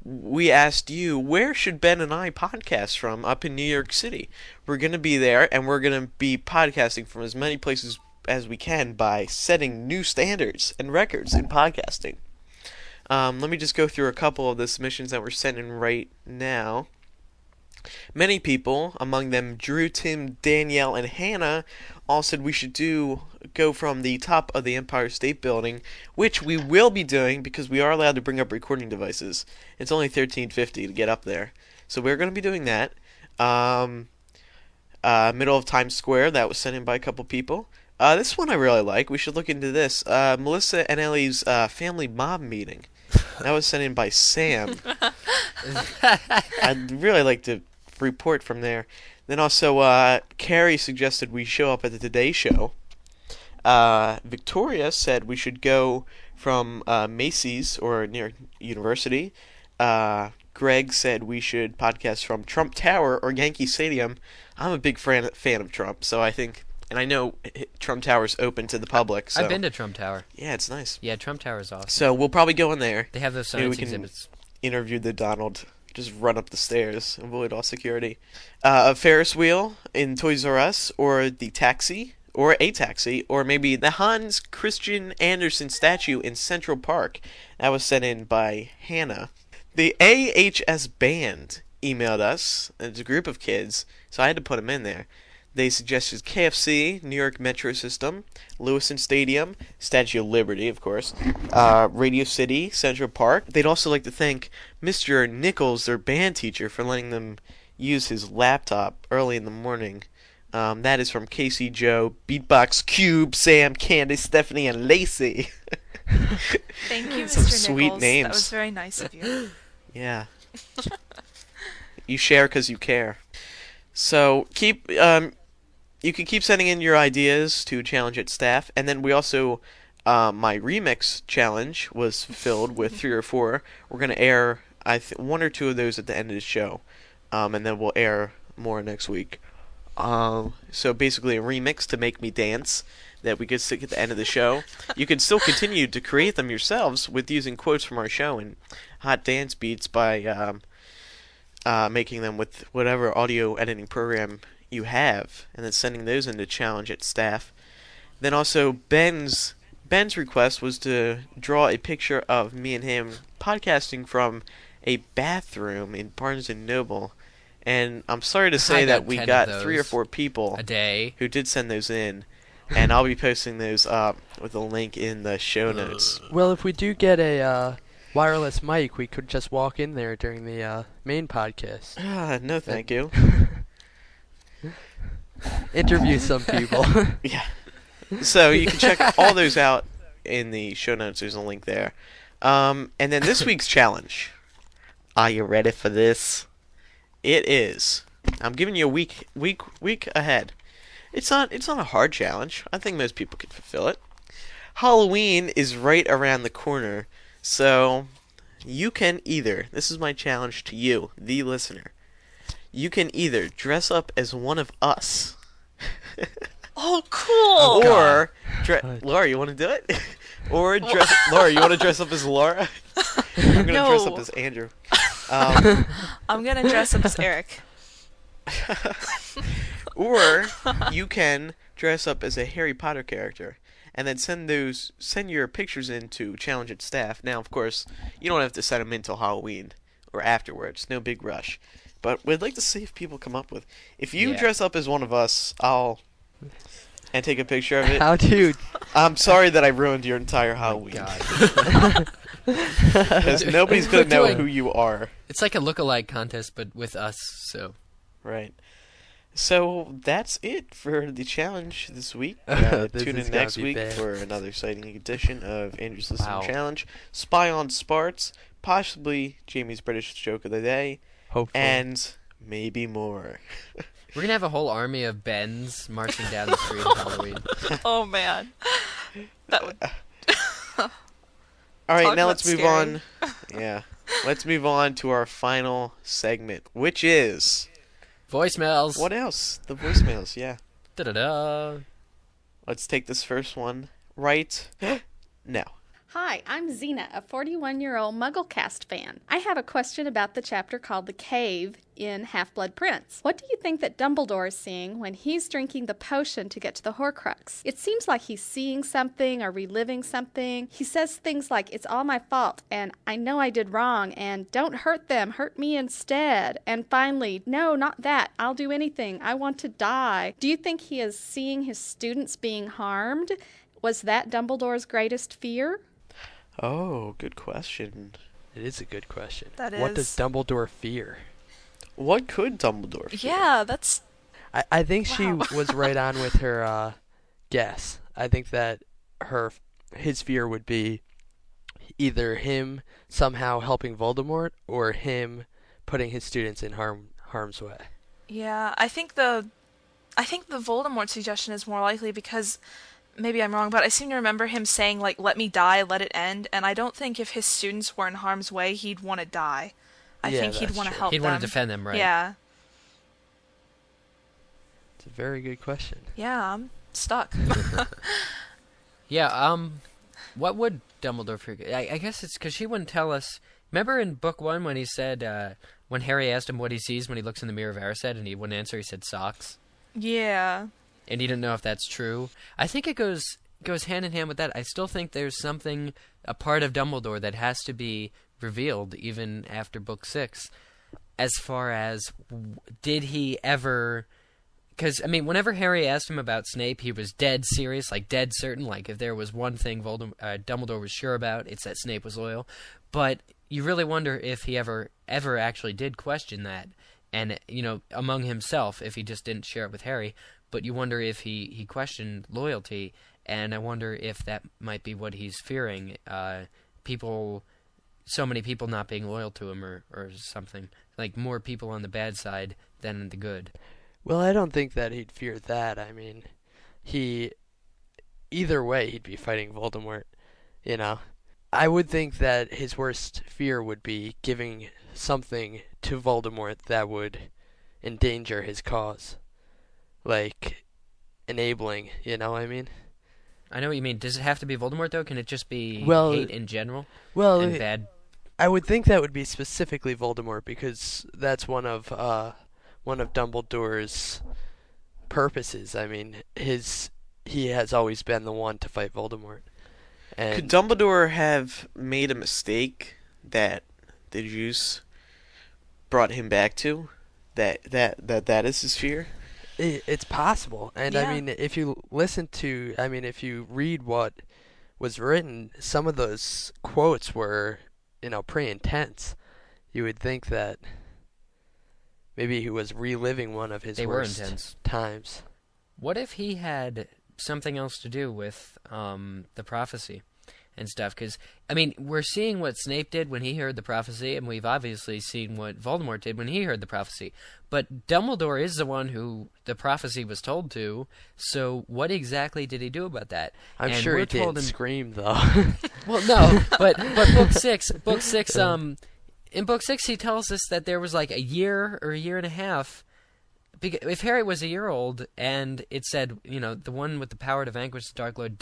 we asked you, where should Ben and I podcast from up in New York City? We're going to be there, and we're going to be podcasting from as many places as we can by setting new standards and records in podcasting. Let me just go through a couple of the submissions that we're sending right now. Many people, among them Drew, Tim, Danielle, and Hannah, all said we should go from the top of the Empire State Building, which we will be doing because we are allowed to bring up recording devices. It's only $13.50 to get up there, so we're going to be doing that. Middle of Times Square, that was sent in by a couple people. This one I really like. We should look into this. Melissa and Ellie's family mob meeting. That was sent in by Sam. I'd really like to report from there. Then also, Carrie suggested we show up at the Today Show. Victoria said we should go from Macy's or near University. Greg said we should podcast from Trump Tower or Yankee Stadium. I'm a big fan of Trump, so I think, and I know Trump Tower's open to the public. So.
I've been to Trump Tower.
Yeah, it's nice.
Yeah, Trump Tower's awesome.
So we'll probably go in there.
They have those
Maybe
science
we can
exhibits.
interview the Donald. Just run up the stairs, avoid all security. A Ferris wheel in Toys R Us, or the taxi, or a taxi, or maybe the Hans Christian Andersen statue in Central Park. That was sent in by Hannah. The AHS Band emailed us. It's a group of kids, so I had to put them in there. They suggested KFC, New York Metro System, Lewiston Stadium, Statue of Liberty, of course, Radio City, Central Park. They'd also like to thank Mr. Nichols, their band teacher, for letting them use his laptop early in the morning. That is from Casey, Joe, Beatbox, Cube, Sam, Candace, Stephanie, and Lacey.
Thank you, Mr.
Some
Nichols.
sweet names.
That was very nice of you.
Yeah. You share because you care. So you can keep sending in your ideas to Challenge It Staff, and then we also, my remix challenge was filled with 3 or 4. We're gonna air 1 or 2 of those at the end of the show, and then we'll air more next week. So basically a remix to make me dance that we could stick at the end of the show. You can still continue to create them yourselves with using quotes from our show and hot dance beats by making them with whatever audio editing program you have, and then sending those into Challenge It Staff. Then also Ben's request was to draw a picture of me and him podcasting from a bathroom in Barnes and Noble. And I'm sorry to say that we got 3 or 4 people
a day
who did send those in, and I'll be posting those up with a link in the show notes.
Well, if we do get a wireless mic, we could just walk in there during the main podcast.
No, thank you.
Interview some people.
Yeah. So you can check all those out in the show notes. There's a link there. And then this week's challenge. Are you ready for this? It is. I'm giving you a week ahead. It's not a hard challenge. I think most people could fulfill it. Halloween is right around the corner, so you can either, this is my challenge to you, the listener, you can either dress up as one of us.
Oh, cool!
Or, Laura, you want to do it? Or Laura, you want to dress up as Laura? I'm going to dress up as Andrew.
I'm going to dress up as Eric.
Or you can dress up as a Harry Potter character and then send your pictures in to Challenge It Staff. Now, of course, you don't have to send them in till Halloween or afterwards. No big rush. But we'd like to see if people come up with. If you dress up as one of us, and take a picture of it.
How, dude?
I'm sorry that I ruined your entire Halloween. Because nobody's going to know who you are.
It's like a look-alike contest, but with us, so.
Right. So that's it for the challenge this week. Tune in next week for another exciting edition of Andrew's Listening Challenge. Spy on Sparts, possibly Jamie's British Joke of the Day,
hopefully,
and maybe more.
We're going to have a whole army of Bens marching down the street on Halloween.
Oh, man. That would...
All right, now let's move on. Yeah. Let's move on to our final segment, which is...
Voicemails.
What else? The voicemails, yeah.
Da-da-da.
Let's take this first one right now.
Hi, I'm Xena, a 41-year-old MuggleCast fan. I have a question about the chapter called The Cave in Half-Blood Prince. What do you think that Dumbledore is seeing when he's drinking the potion to get to the Horcrux? It seems like he's seeing something or reliving something. He says things like, "It's all my fault," and "I know I did wrong," and "Don't hurt them, hurt me instead." And finally, "No, not that. I'll do anything. I want to die." Do you think he is seeing his students being harmed? Was that Dumbledore's greatest fear?
Oh, good question.
It is a good question.
That
What
is.
does Dumbledore fear?
What could Dumbledore fear?
Yeah, that's...
I think
Wow.
she was right on with her guess. I think that his fear would be either him somehow helping Voldemort or him putting his students in harm's way.
Yeah, I think the Voldemort suggestion is more likely because... Maybe I'm wrong, but I seem to remember him saying, like, "Let me die, let it end," and I don't think if his students were in harm's way, he'd want to die. I think he'd
that's
want to
true.
help
He'd
them.
want to defend them, right?
Yeah.
It's a very good question.
Yeah, I'm stuck.
Yeah, what would Dumbledore fear? I guess it's because she wouldn't tell us. Remember in book 1 when he said, when Harry asked him what he sees when he looks in the mirror of Erised and he wouldn't answer, he said socks?
Yeah.
And he didn't know if that's true. I think it goes hand in hand with that. I still think there's something, a part of Dumbledore that has to be revealed even after book 6. As far as, did he ever Because, I mean, whenever Harry asked him about Snape, he was dead serious, like dead certain. Like, if there was one thing Dumbledore was sure about, it's that Snape was loyal. But you really wonder if he ever actually did question that. And, you know, among himself, if he just didn't share it with Harry. But you wonder if he questioned loyalty. And I wonder if that might be what he's fearing. So many people not being loyal to him or something. Like, more people on the bad side than the good.
Well, I don't think that he'd fear that. I mean, either way, he'd be fighting Voldemort, you know. I would think that his worst fear would be giving something to Voldemort that would endanger his cause. Like, enabling, you know what I mean?
I know what you mean. Does it have to be Voldemort, though? Can it just be hate in general?
Well,
and bad?
I would think that would be specifically Voldemort, because that's one of Dumbledore's purposes. I mean, he has always been the one to fight Voldemort. And
could Dumbledore have made a mistake that the juice brought him back to? That is his fear?
It's possible. And
Yeah.
I mean, if you read what was written, some of those quotes were, you know, pretty intense. You would think that maybe he was reliving one of his worst times.
What if he had something else to do with the prophecy and stuff? Because, I mean, we're seeing what Snape did when he heard the prophecy, and we've obviously seen what Voldemort did when he heard the prophecy. But Dumbledore is the one who the prophecy was told to, so what exactly did he do about that?
I'm sure he didn't scream, though.
Well, no, but Book 6, in Book 6 he tells us that there was like a year or a year and a half. If Harry was a year old and it said, you know, the one with the power to vanquish the Dark Lord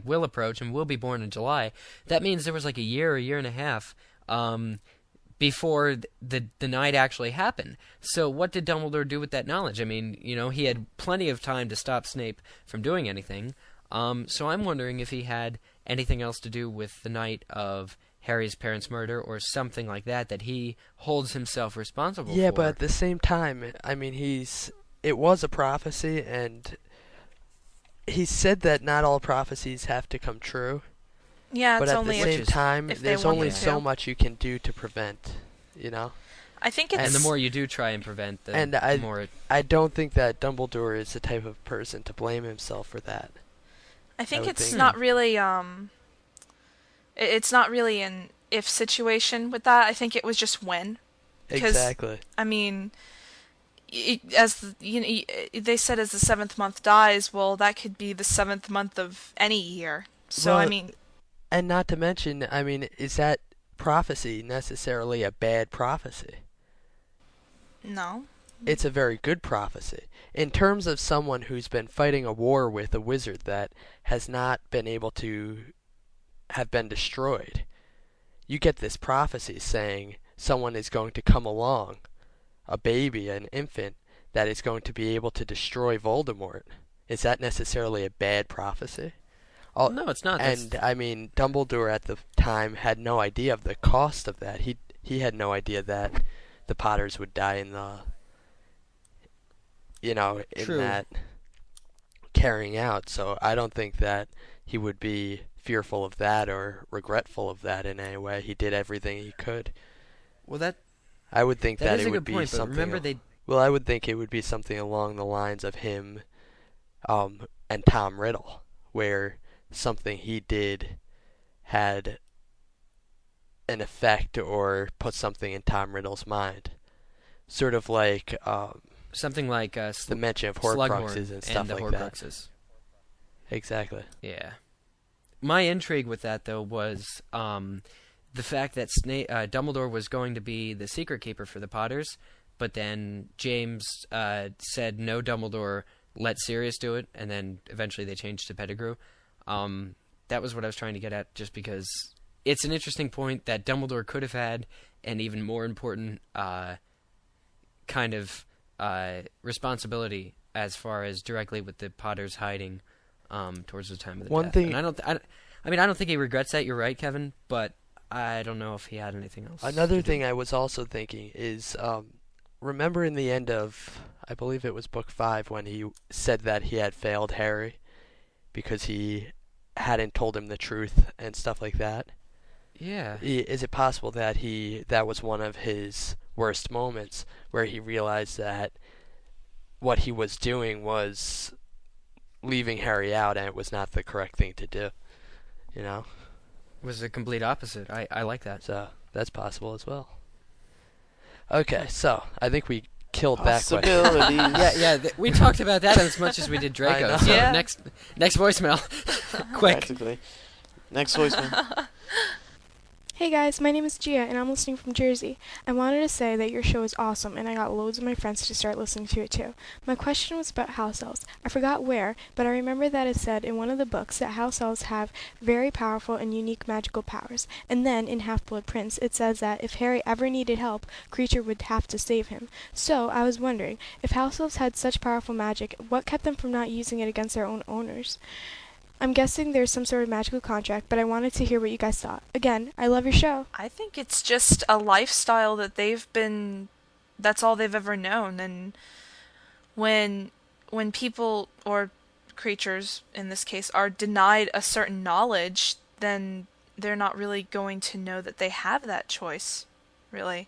will approach and will be born in July, that means there was like a year and a half before the night actually happened. So what did Dumbledore do with that knowledge? I mean, you know, he had plenty of time to stop Snape from doing anything. So I'm wondering if he had anything else to do with the night of Harry's parents' murder or something like that he holds himself responsible for.
Yeah, but at the same time, I mean, it was a prophecy, and he said that not all prophecies have to come true.
Yeah,
but
it's
at
only
the same time, there's only so
to.
much you can do to prevent, you know?
I think it's...
And the more you do try and prevent, the more...
I don't think that Dumbledore is the type of person to blame himself for that.
I think it's not really, it's not really an if situation with that. I think it was just when.
Exactly.
I mean, they said as the 7th month dies, well, that could be the 7th month of any year. So,
well,
I mean...
And not to mention, I mean, is that prophecy necessarily a bad prophecy?
No.
It's a very good prophecy. In terms of someone who's been fighting a war with a wizard that has not been able to have been destroyed, you get this prophecy saying someone is going to come along, a baby, an infant, that is going to be able to destroy Voldemort. Is that necessarily a bad prophecy?
No, it's not.
And, I mean, Dumbledore at the time had no idea of the cost of that. He had no idea that the Potters would die in the... in that carrying out. So I don't think that he would be fearful of that or regretful of that in any way. He did everything he could.
Well,
I would think that it would be
point,
something.
Remember
Well, I would think it would be something along the lines of him and Tom Riddle, where something he did had an effect or put something in Tom Riddle's mind. Sort of like
something like
the mention of Horcruxes and stuff like that. Exactly.
Yeah. My intrigue with that, though, was the fact that Dumbledore was going to be the secret keeper for the Potters, but then James said, no, Dumbledore, let Sirius do it, and then eventually they changed to Pettigrew. That was what I was trying to get at, just because it's an interesting point that Dumbledore could have had an even more important kind of responsibility as far as directly with the Potters hiding towards the time of the death.
Thing,
and I don't think he regrets that. You're right, Kevin, but I don't know if he had anything else.
Another thing I was also thinking is remember in the end of, I believe it was book 5, when he said that he had failed Harry because he hadn't told him the truth and stuff like that?
Yeah.
Is it possible that that was one of his worst moments, where he realized that what he was doing was leaving Harry out, and it was not the correct thing to do? You know?
Was the complete opposite. I like that.
So that's possible as well. Okay, so I think we killed that question.
Possibilities.
We talked about that as much as we did
I know.
Draco. So
Yeah.
next voicemail. Quick.
Practically. Next voicemail.
Hey guys, my name is Gia and I'm listening from Jersey. I wanted to say that your show is awesome and I got loads of my friends to start listening to it too. My question was about house elves. I forgot where, but I remember that it said in one of the books that house elves have very powerful and unique magical powers. And then in Half-Blood Prince it says that if Harry ever needed help, Kreacher would have to save him. So I was wondering, if house elves had such powerful magic, what kept them from not using it against their own owners? I'm guessing there's some sort of magical contract, but I wanted to hear what you guys thought. Again, I love your show.
I think it's just a lifestyle that that's all they've ever known. And when people, or creatures in this case, are denied a certain knowledge, then they're not really going to know that they have that choice, really.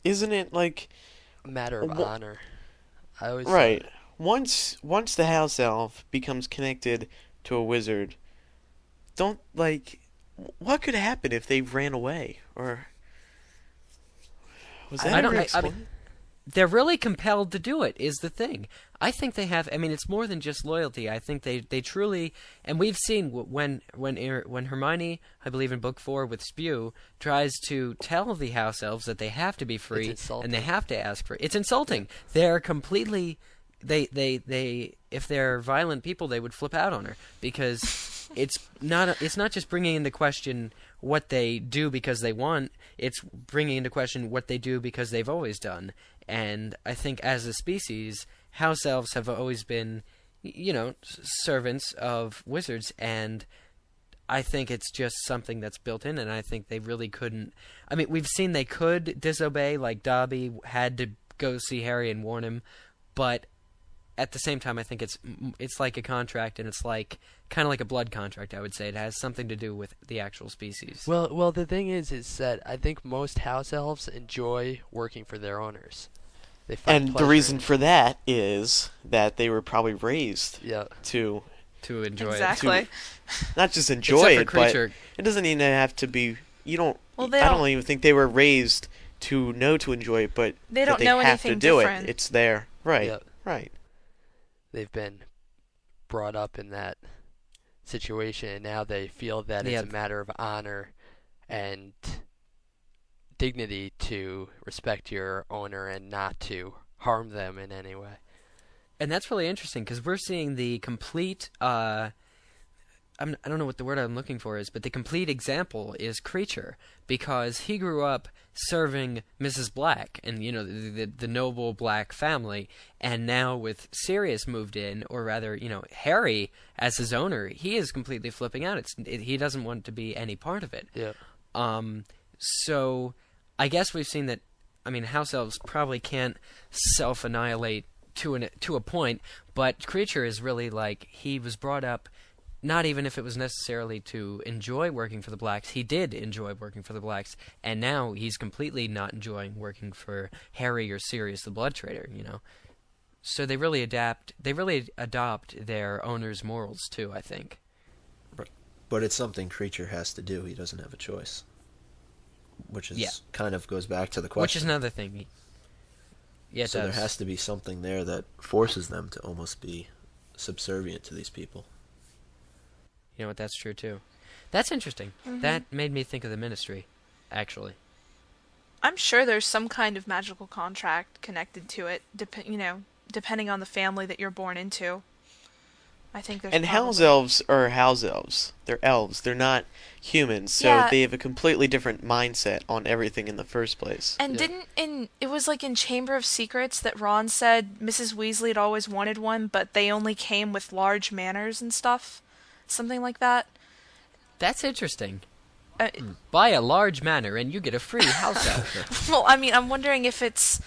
Isn't it like
A matter of honor. I always
right? Once the house elf becomes connected to a wizard, what could happen if they ran away? Or was that ever explained?
They're really compelled to do it, is the thing. I think they have. I mean, it's more than just loyalty. I think they truly, and we've seen when Hermione, I believe in book 4 with Spew, tries to tell the house elves that they have to be free and they have to ask for it. It's insulting. They're completely. They if they're violent people, they would flip out on her, because it's not just bringing into question what they do because they want, it's bringing into question what they do because they've always done. And I think as a species, house elves have always been, servants of wizards, and I think it's just something that's built in, and I think they really couldn't. I mean, we've seen they could disobey, like Dobby had to go see Harry and warn him, but at the same time, I think it's like a contract, and it's kind of like a blood contract. I would say it has something to do with the actual species.
Well, the thing is that I think most house elves enjoy working for their owners. They find
And the reason for that is that they were probably raised to
enjoy
exactly.
it.
Not just enjoy it, but
Kreacher.
it doesn't even have to be. You don't.
Well,
I don't even think they were raised to know to enjoy it, but
They don't
that
know
have
anything
to do
different.
it. It's there, right?
Yep.
Right.
They've been brought up in that situation, and now they feel that it's a matter of honor and dignity to respect your owner and not to harm them in any way.
And that's really interesting, because we're seeing the complete I don't know what the word I'm looking for is, but the complete example is Kreacher, because he grew up serving Mrs. Black and the noble black family, and now with Sirius moved in, or rather Harry as his owner, he is completely flipping out. He doesn't want to be any part of it.
Yeah.
So I guess we've seen that. I mean, house elves probably can't self-annihilate to a point, but Kreacher is really he was brought up. Not even if it was necessarily to enjoy working for the Blacks. He did enjoy working for the Blacks, and now he's completely not enjoying working for Harry or Sirius the Blood Trader, So they really adopt their owner's morals too, I think.
But it's something Kreacher has to do. He doesn't have a choice. Which is kind of goes back to the question.
Which is another thing. Yeah,
so there has to be something there that forces them to almost be subservient to these people.
You know what? That's true too. That's interesting. Mm-hmm. That made me think of the Ministry, actually.
I'm sure there's some kind of magical contract connected to it, depending on the family that you're born into. I think there's.
And house elves are house elves. They're elves. They're not humans, so they have a completely different mindset on everything in the first place.
And it was in Chamber of Secrets that Ron said Mrs. Weasley had always wanted one, but they only came with large manors and stuff. Something like that.
That's interesting. Buy a large manor and you get a free house elf.
Well, I mean, I'm wondering if it's...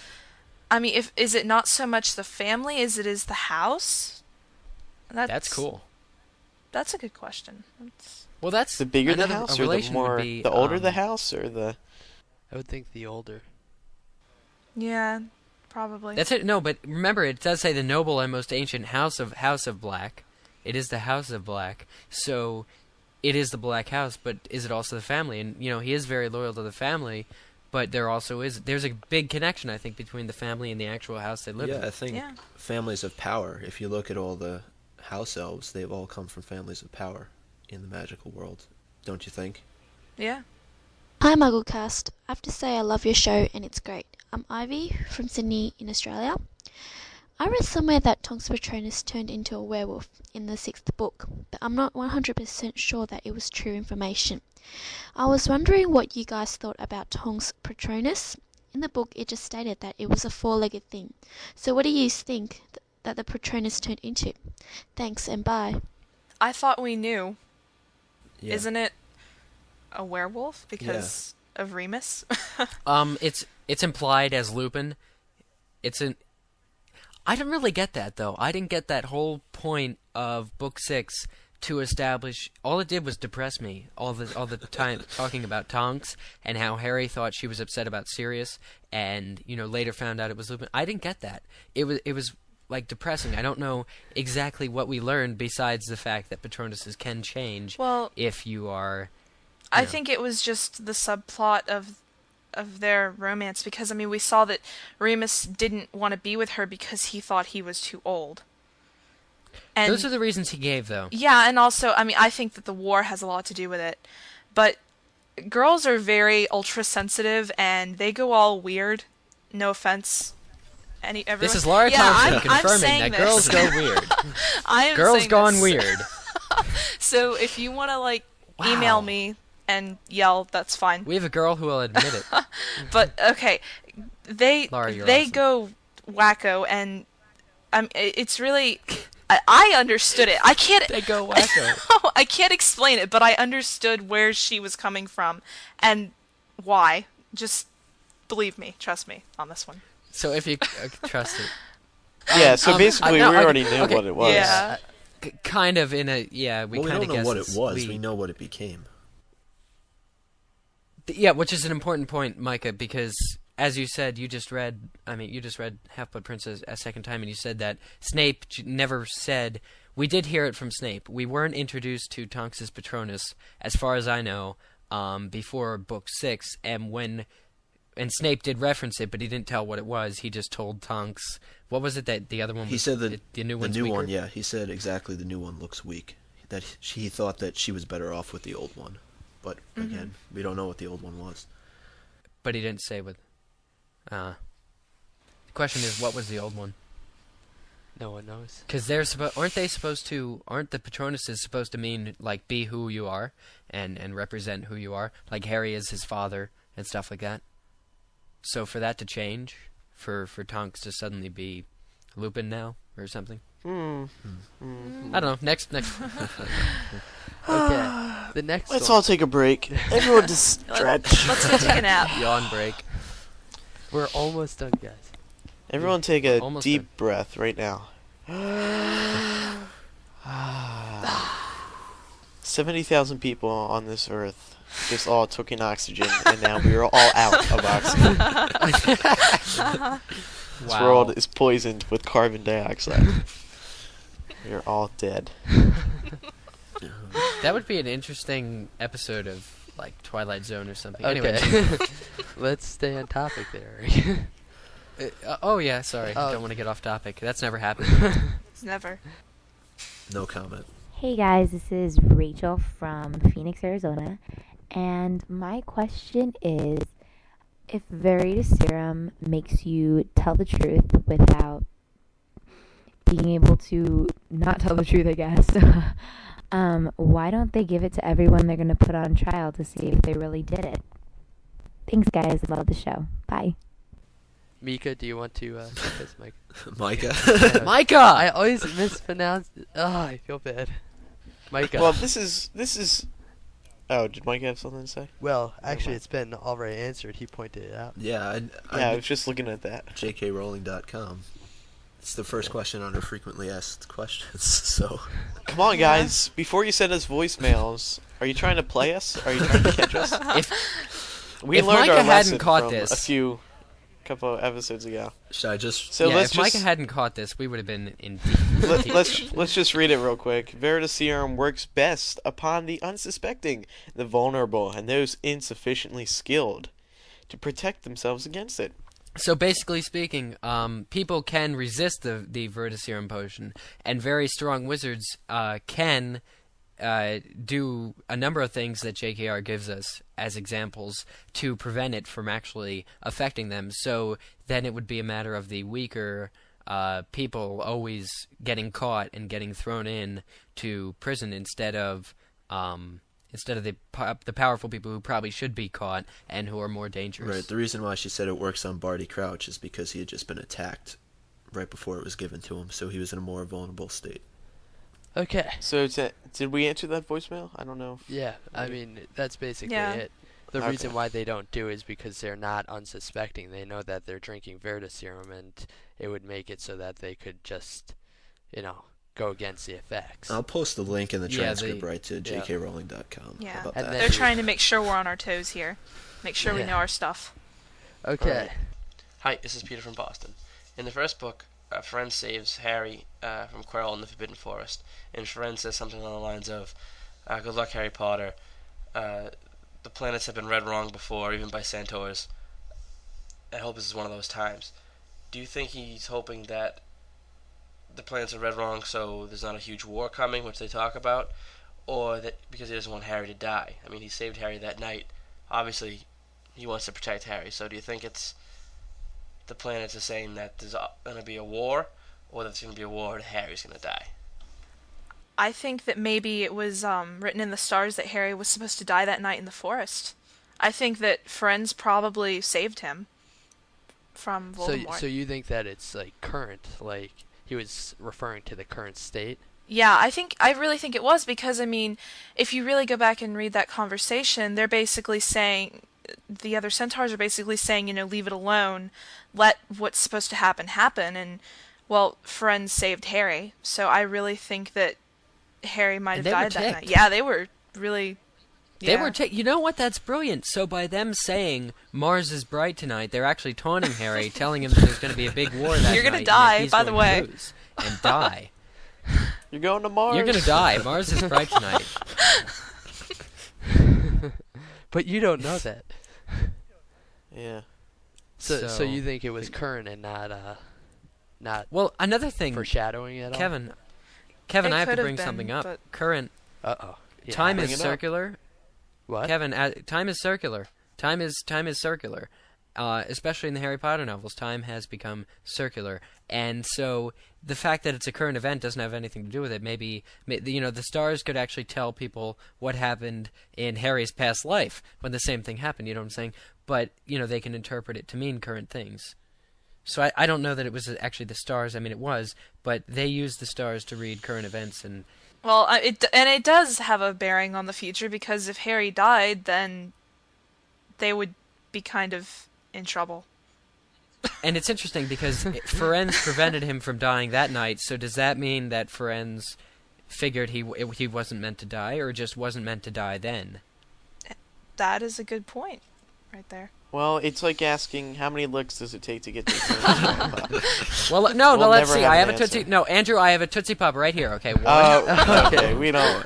I mean, is it not so much the family as it is the house?
That's cool.
That's a good question.
Well, that's
The bigger the
another- a
house, or the
relation would
more,
be,
the older the house, or the...
I would think the older.
Yeah, probably.
That's it. No, but remember, it does say the noble and most ancient House of Black. It is the House of Black, so it is the Black House. But is it also the family? And he is very loyal to the family, but there's a big connection, I think, between the family and the actual house they live in.
Yeah, I think families of power. If you look at all the house elves, they've all come from families of power in the magical world. Don't you think?
Yeah.
Hi MuggleCast. I have to say I love your show and it's great. I'm Ivy from Sydney in Australia. I read somewhere that Tonks Patronus turned into a werewolf in the 6th book, but I'm not 100% sure that it was true information. I was wondering what you guys thought about Tonks Patronus. In the book it just stated that it was a four-legged thing. So what do you think that the Patronus turned into? Thanks and bye.
I thought we knew.
Yeah.
Isn't it a werewolf because of Remus?
It's implied as Lupin. I didn't really get that, though. I didn't get that whole point of Book 6 to establish... All it did was depress me all the time, talking about Tonks and how Harry thought she was upset about Sirius and, later found out it was Lupin. I didn't get that. It was like, depressing. I don't know exactly what we learned besides the fact that Patronuses can change if you are...
I think it was just the subplot of their romance, because, I mean, we saw that Remus didn't want to be with her because he thought he was too old. And
those are the reasons he gave, though.
Yeah, and also, I mean, I think that the war has a lot to do with it. But girls are very ultra-sensitive, and they go all weird. No offense. Everyone.
This is Laura Thompson confirming that girls go weird. Girls gone weird.
So if you want to, email me and yell, that's fine.
We have a girl who will admit it.
But okay,
Laura,
they
awesome.
go wacko, and it's really I understood it. I can't.
They go wacko.
I can't explain it, but I understood where she was coming from and why. Just believe me, trust me on this one.
So if you trust it.
Yeah. So basically, we already knew what it was.
Yeah.
Kind of in a we kind of
we don't know
guessed
what it was.
we
We know what it became.
Yeah, which is an important point, Micah, because as you said, you just read Half-Blood Prince a second time, and you said that Snape never said. We did hear it from Snape. We weren't introduced to Tonks' Patronus, as far as I know, before Book 6, and Snape did reference it, but he didn't tell what it was. He just told Tonks. What was it that the other one was?
He said that
the new one's
the new
weaker?
one, yeah. He said exactly the new one looks weak. That he thought that she was better off with the old one. But again, we don't know what the old one was.
But he didn't say what. The question is, what was the old one?
No one knows.
Because aren't the Patronuses supposed to mean, like, be who you are and represent who you are? Like Harry is his father and stuff like that. So for that to change, for Tonks to suddenly be Lupin now or something? I don't know. Next.
Okay. The next
Let's
one.
all take a break. Everyone just stretch.
Let's go take a nap.
Yawn break.
We're almost done, guys.
Everyone take a
Almost
deep
done.
breath right now. 70,000 people on this earth just all took in oxygen, and now we are all out of oxygen. This world is poisoned with carbon dioxide. We are all dead.
That would be an interesting episode of, like, Twilight Zone or something.
Okay.
Anyway.
Let's stay on topic there.
Oh, yeah, sorry.
Oh.
Don't want to get off topic. That's never happened.
It's never.
No comment.
Hey guys, this is Rachel from Phoenix, Arizona, and my question is, if Veritaserum makes you tell the truth without being able to not tell the truth, I guess, why don't they give it to everyone they're going to put on trial to see if they really did it? Thanks guys, love the show. Bye.
Mika, do you want to take this, Mike?
Micah.
Micah!
I always mispronounce it. Oh, I feel bad. Micah.
Well, this is Oh, did Mike have something to say?
Well, actually, it's been already answered. He pointed it out.
Yeah,
I was just looking at that.
jkrowling.com. It's the first question under frequently asked questions, so...
Come on, guys. Before you send us voicemails, are you trying to play us? Are you trying to catch us? We
if
learned
Micah
our
hadn't
lesson
caught
from
this,
a couple of episodes ago.
Should I just...
So let's
if
just...
Micah hadn't caught this, we would have been in
Let's just read it real quick. Veritaserum works best upon the unsuspecting, the vulnerable, and those insufficiently skilled to protect themselves against it.
So basically speaking, people can resist the Veritaserum potion, and very strong wizards can do a number of things that JKR gives us as examples to prevent it from actually affecting them. So then it would be a matter of the weaker people always getting caught and getting thrown in to prison instead of the powerful people who probably should be caught and who are more dangerous.
Right, the reason why she said it works on Barty Crouch is because he had just been attacked right before it was given to him, so he was in a more vulnerable state.
Okay.
So did we answer that voicemail? I don't know.
Yeah, I mean, that's basically it. The reason why they don't do it is because they're not unsuspecting. They know that they're drinking Veritaserum, and it would make it so that they could just, go against the effects.
I'll post the link in the transcript right to jkrowling.com.
Yeah,
How about
And
that?
they're trying to make sure we're on our toes here. Make sure we know our stuff.
Okay.
Right. Hi, this is Peter from Boston. In the first book, Firenze saves Harry from Quirrell in the Forbidden Forest, and Firenze says something along the lines of, "Good luck, Harry Potter. The planets have been read wrong before, even by centaurs. I hope this is one of those times." Do you think he's hoping that the planets are read wrong so there's not a huge war coming, which they talk about, or that because he doesn't want Harry to die? I mean, he saved Harry that night. Obviously, he wants to protect Harry, so do you think it's the planets are saying that there's going to be a war, or that there's going to be a war and Harry's going to die?
I think that maybe it was written in the stars that Harry was supposed to die that night in the forest. I think that Firenze probably saved him from Voldemort.
So you think that it's current, like he was referring to the current state?
Yeah, I really think it was, because I mean, if you really go back and read that conversation, they're basically saying, the other centaurs are basically saying, leave it alone, let what's supposed to happen, and well, Firenze saved Harry, so I really think that Harry might have died that night. Yeah, they were really.
They were. You know what? That's brilliant. So by them saying Mars is bright tonight, they're actually taunting Harry, telling him that there's going to be a big war that night.
You're going to die, by the way.
And die.
You're going to Mars.
You're going to die. Mars is bright tonight.
But you don't know that.
Yeah.
So you think it was current and not.
Well, another thing.
Foreshadowing at all.
Kevin, I have to bring something up.
But...
Current.
Yeah,
time is circular.
What?
Kevin, time is circular. Time is circular. Especially in the Harry Potter novels, time has become circular, and so the fact that it's a current event doesn't have anything to do with it. Maybe the stars could actually tell people what happened in Harry's past life when the same thing happened. You know what I'm saying? But they can interpret it to mean current things. So I don't know that it was actually the stars. I mean, it was, but they used the stars to read current events and.
Well, it does have a bearing on the future, because if Harry died, then they would be kind of in trouble.
And it's interesting because Firenze prevented him from dying that night. So does that mean that Firenze figured he wasn't meant to die, or just wasn't meant to die then?
That is a good point, right there.
Well, it's like asking how many licks does it take to get to the
Well, no, let's see. I have a Tootsie. No, Andrew, I have a Tootsie Pop right here. Okay, one.
Okay, we know.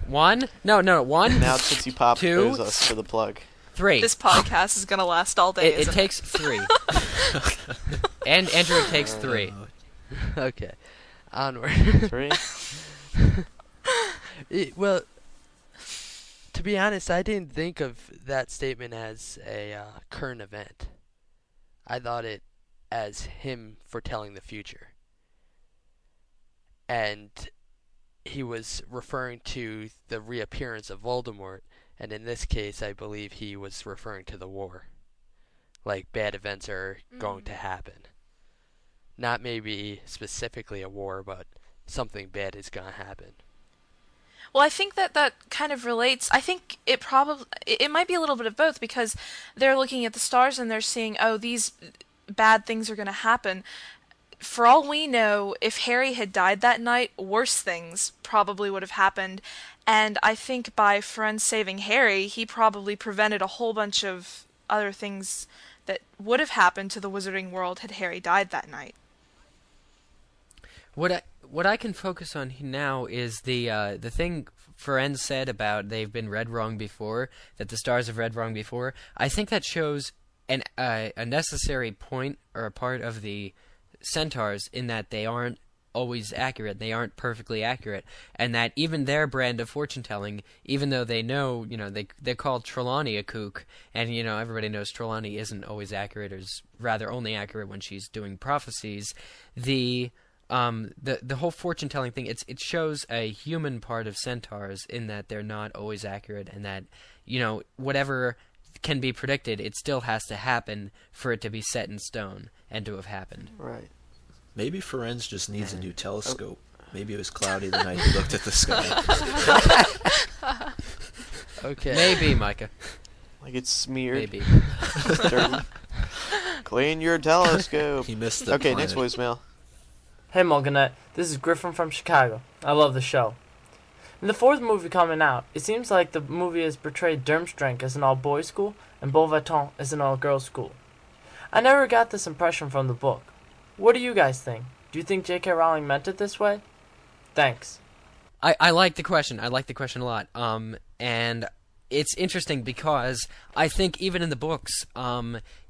One? No, one.
Now Tootsie Pop
two,
owes us for the plug.
3.
This podcast is going to last all day.
It takes 3. And Andrew, it takes 3.
Okay, onward.
3.
Well, to be honest, I didn't think of that statement as a current event. I thought it as him foretelling the future. And he was referring to the reappearance of Voldemort, and in this case, I believe he was referring to the war. Like, bad events are going to happen. Not maybe specifically a war, but something bad is going to happen.
Well, I think that kind of relates. I think it might be a little bit of both, because they're looking at the stars and they're seeing, oh, these bad things are going to happen. For all we know, if Harry had died that night, worse things probably would have happened. And I think by Firenze saving Harry, he probably prevented a whole bunch of other things that would have happened to the wizarding world had Harry died that night.
What I can focus on now is the thing Firenze said about they've been read wrong before, that the stars have read wrong before. I think that shows a necessary point or a part of the centaurs, in that they aren't always accurate, they aren't perfectly accurate, and that even their brand of fortune telling, even though they know, they call Trelawney a kook, and everybody knows Trelawney isn't always accurate, or is rather only accurate when she's doing prophecies. The whole fortune telling thing, it shows a human part of centaurs, in that they're not always accurate, and that whatever can be predicted, it still has to happen for it to be set in stone and to have happened.
Right.
Maybe Firenze just needs a new telescope. Maybe it was cloudy the night he looked at the sky.
Okay.
Maybe, Micah.
Like it's smeared.
Maybe.
Dirty. Clean your telescope.
He missed the
Okay,
planet.
next voicemail.
Hey MuggleNet, this is Griffin from Chicago. I love the show. In the fourth movie coming out, it seems like the movie has portrayed Durmstrang as an all-boys school and Beauxbatons as an all-girls school. I never got this impression from the book. What do you guys think? Do you think J.K. Rowling meant it this way? Thanks.
I like the question. I like the question a lot. And it's interesting because I think even in the books,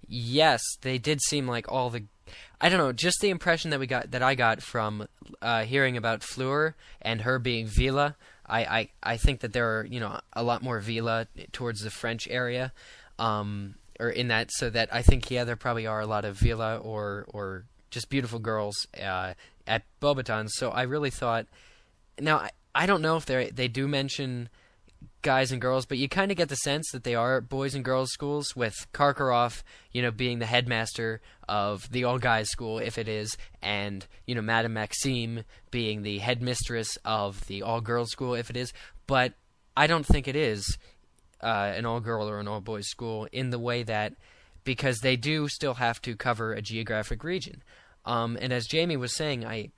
yes, they did seem like all the... I don't know, just the impression that I got from hearing about Fleur and her being Vila. I think that there are, a lot more Vila towards the French area, or in that, so that I think, there probably are a lot of Vila or just beautiful girls at Beauxbatons. So I really thought, now I don't know if they do mention guys and girls, but you kind of get the sense that they are boys and girls schools, with Karkaroff, being the headmaster of the all-guys school, if it is, and, Madame Maxime being the headmistress of the all-girls school, if it is. But I don't think it is an all-girl or an all-boys school, in the way that, because they do still have to cover a geographic region. And as Jamie was saying,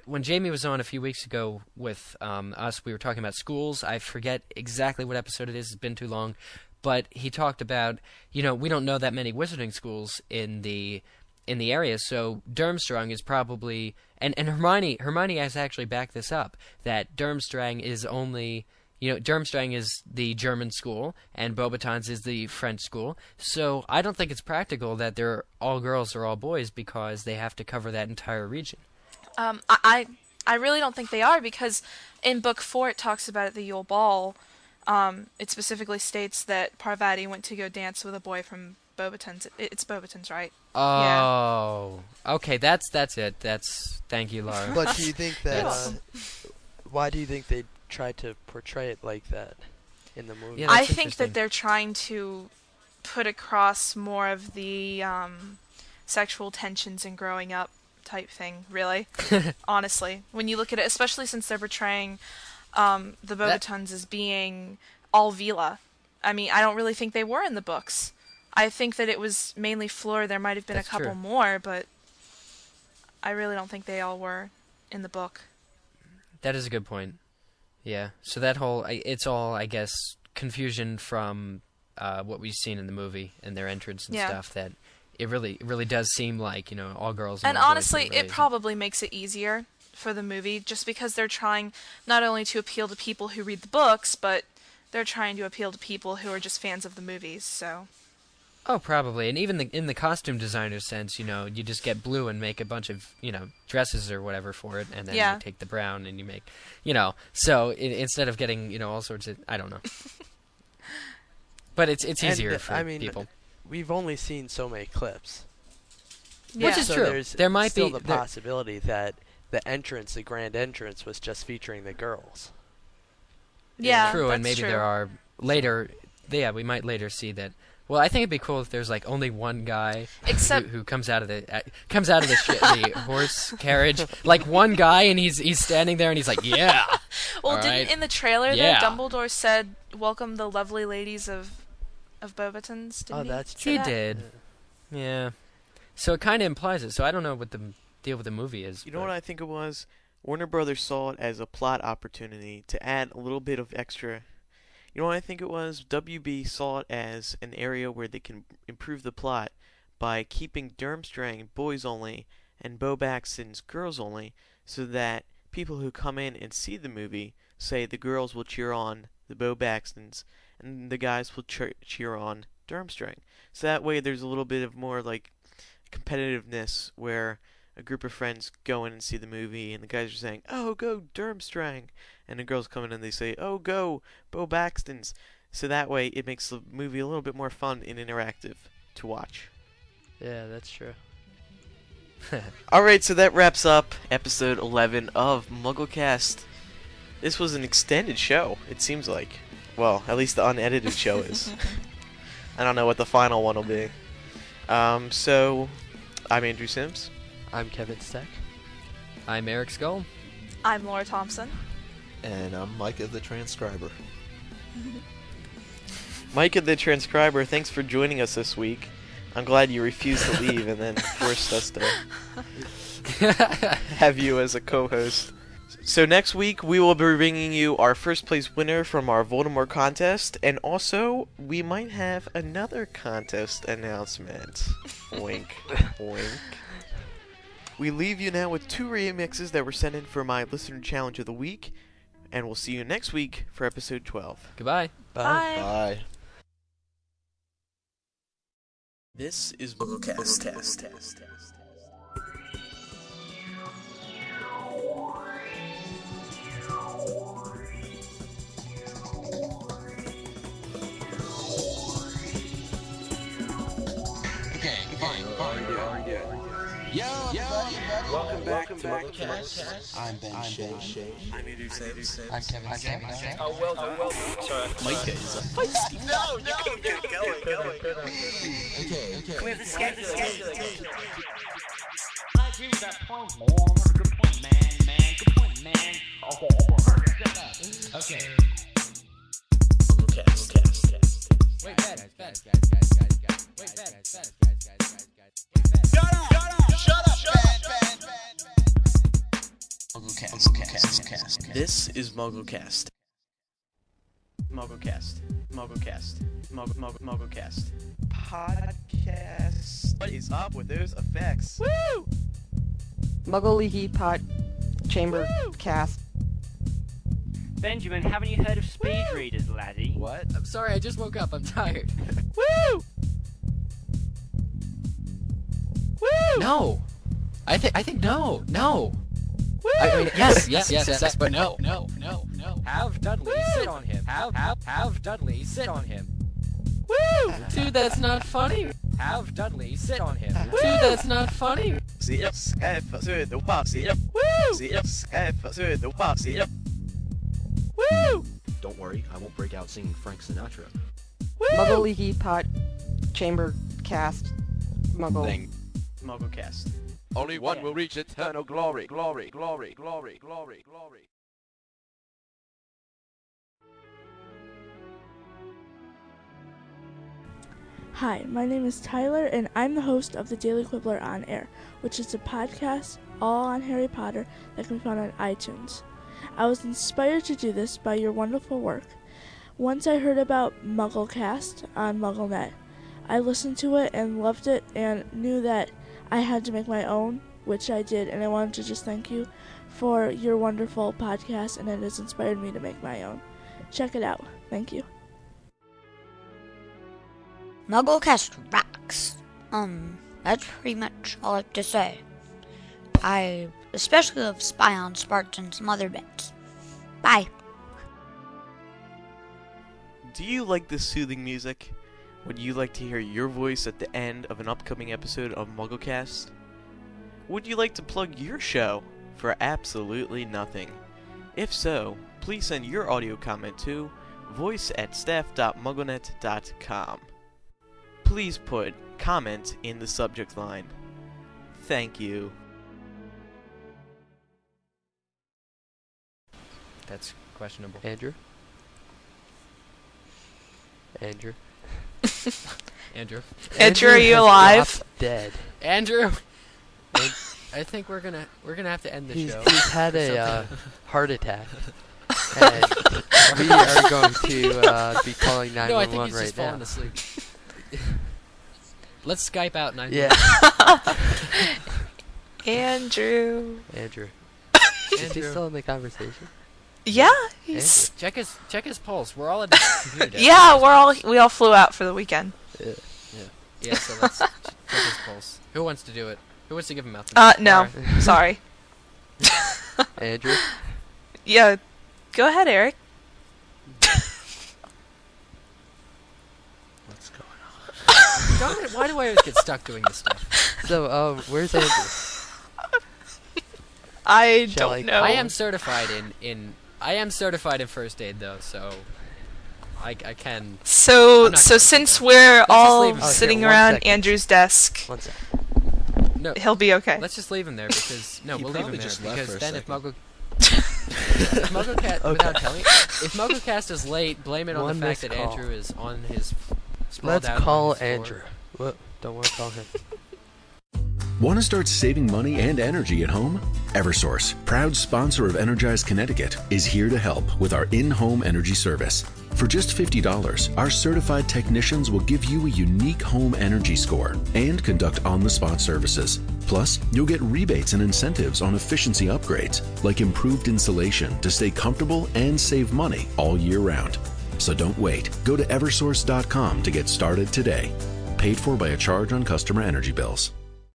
when Jamie was on a few weeks ago with us, we were talking about schools. I forget exactly what episode it is. It's been too long. But he talked about, we don't know that many wizarding schools in the area. So Durmstrang is probably... And Hermione has actually backed this up, that Durmstrang is only... Durmstrang is the German school, and Beauxbatons is the French school. So I don't think it's practical that they're all girls or all boys, because they have to cover that entire region.
I really don't think they are, because in book 4 it talks about at the Yule Ball. It specifically states that Parvati went to go dance with a boy from Beauxbatons. It's Beauxbatons, right?
Oh, yeah. Okay, that's it. Thank you, Laura.
But do you think that? Why do you think they tried to portray it like that in the movie?
Yeah,
I think that they're trying to put across more of the sexual tensions and growing up type thing, really. Honestly, when you look at it, especially since they're portraying the Beauxbatons as being all Vila. I mean, I don't really think they were in the books. I think that it was mainly Fleur. There might have been a couple more, but I really don't think they all were in the book.
That is a good point. Yeah. So that whole, it's all, I guess, confusion from what we've seen in the movie and their entrance and stuff, that it really does seem like, all girls and all
honestly,
boys,
it probably makes it easier for the movie, just because they're trying not only to appeal to people who read the books, but they're trying to appeal to people who are just fans of the movies, so...
Oh, probably. And even in the costume designer sense, you just get blue and make a bunch of, dresses or whatever for it, and then you take the brown and you make, so instead of getting, all sorts of, I don't know. But it's easier for people.
We've only seen so many clips.
Yeah.
Which is
so
true.
There's
there might
still
be
the possibility that the grand entrance, was just featuring the girls.
Yeah,
true, and
that's
maybe
true.
there are later. Yeah, we might later see that. Well, I think it'd be cool if there's like only one guy who comes out of the the horse carriage, like one guy, and he's standing there and he's like, yeah.
Well,
All
didn't
right.
in the trailer
Yeah.
though, Dumbledore said, "Welcome the lovely ladies of Beauxbatons." Didn't
Oh,
he?
that's
say
He
that?
did. Yeah. So it kind of implies it. So I don't know what the deal with the movie is.
You know
but-
what I think it was? Warner Brothers saw it as a plot opportunity to add a little bit of extra. You know what I think it was? WB saw it as an area where they can improve the plot by keeping Durmstrang boys only and Bo Baxton's girls only, so that people who come in and see the movie say the girls will cheer on the Bo Baxtons and the guys will cheer on Durmstrang. So that way there's a little bit of more like competitiveness where a group of friends go in and see the movie and the guys are saying, "Oh, go Durmstrang," and the girls come in and they say, "Oh, go Bo Baxtons." So that way it makes the movie a little bit more fun and interactive to watch.
Yeah, that's true.
Alright, so that wraps up episode 11 of MuggleCast. This was an extended show, it seems like. Well, at least the unedited show is. I don't know what the final one will be. So, I'm Andrew Sims.
I'm Kevin Steck.
I'm Eric Skull.
I'm Laura Thompson.
And I'm Micah the transcriber.
Micah the transcriber, thanks for joining us this week. I'm glad you refused to leave and then forced us to have you as a co-host. So next week we will be bringing you our first place winner from our Voldemort contest, and also we might have another contest announcement. Wink, wink. We leave you now with 2 remixes that were sent in for my listener challenge of the week, and we'll see you next week for episode 12.
Goodbye.
Bye.
Bye.
This is MuggleCast.
Welcome back to MuggleCast. I'm Ben Shea.
I'm Andrew Sims.
I'm Kevin Steck.
Oh, well done. Sorry.
Micah is a
No, you can get going.
Okay. We have the schedule.
I agree with that point. Good point, man. Good point, man. Okay.
MuggleCast.
Wait, guys. Wait, guys.
MuggleCast. This is MuggleCast. MuggleCast. MuggleCast. Podcast. What is up with those effects?
Woo! Muggle Leaky Pot Chamber Cast.
Benjamin, haven't you heard of speed readers, laddie?
What?
I'm sorry, I just woke up. I'm tired.
Woo! Woo!
No. I think no.
Woo!
I mean, yes, but no.
Have Dudley sit on him. Have Dudley sit on him.
Woo!
Dude, that's not funny.
Have Dudley sit on him.
Dude, that's not funny.
Woo!
Don't worry, I won't break out singing Frank Sinatra.
Muggle Leaky Pot Chamber Cast. Muggle.
MuggleCast.
Only one will reach eternal glory.
Hi, my name is Tyler, and I'm the host of the Daily Quibbler on Air, which is a podcast all on Harry Potter that can be found on iTunes. I was inspired to do this by your wonderful work. Once I heard about MuggleCast on MuggleNet, I listened to it and loved it and knew that I had to make my own, which I did, and I wanted to just thank you for your wonderful podcast, and it has inspired me to make my own. Check it out. Thank you.
MuggleCast rocks. That's pretty much all I have to say. I especially love Spy on Sparks and some other bits. Bye.
Do you like this soothing music? Would you like to hear your voice at the end of an upcoming episode of MuggleCast? Would you like to plug your show for absolutely nothing? If so, please send your audio comment to voice@staff.mugglenet.com. Please put comment in the subject line. Thank you.
that's questionable.
Andrew? Andrew?
Andrew?
Andrew, are you
has
alive?
dropped dead.
Andrew! I think we're gonna have to end the show.
He's had a heart attack. And we are going to be calling 911
no, I think he's
right
just
now.
falling asleep. Let's Skype out 911.
Yeah.
Andrew.
Andrew. Is he still in the conversation?
Yeah, he's.
Check his pulse. We're all at the computer desk.
Yeah, we all flew out for the weekend.
Yeah. So let's check his pulse. Who wants to do it? Who wants to give him out?
No. Sorry.
Andrew?
Yeah. Go ahead, Eric.
What's going on?
Darn it, why do I always get stuck doing this stuff?
So, where's Andrew?
I don't know.
I am certified in first aid though, so I can.
So since we're all
Let's
sitting around Andrew's desk,
no,
he'll be okay.
Let's just leave him there because we'll leave him
probably
there
just left
because
for a
then if
second.
MuggleCast without telling, if MuggleCast is late, blame it on
One
the fact that
missed call.
Andrew is on his. sprawled
Let's
out
call
on his floor.
Andrew. What? Don't want to call him.
Want to start saving money and energy at home? Eversource, proud sponsor of Energize Connecticut, is here to help with our in-home energy service. For just $50, our certified technicians will give you a unique home energy score and conduct on-the-spot services. Plus, you'll get rebates and incentives on efficiency upgrades, like improved insulation to stay comfortable and save money all year round. So don't wait. Go to eversource.com to get started today. Paid for by a charge on customer energy bills.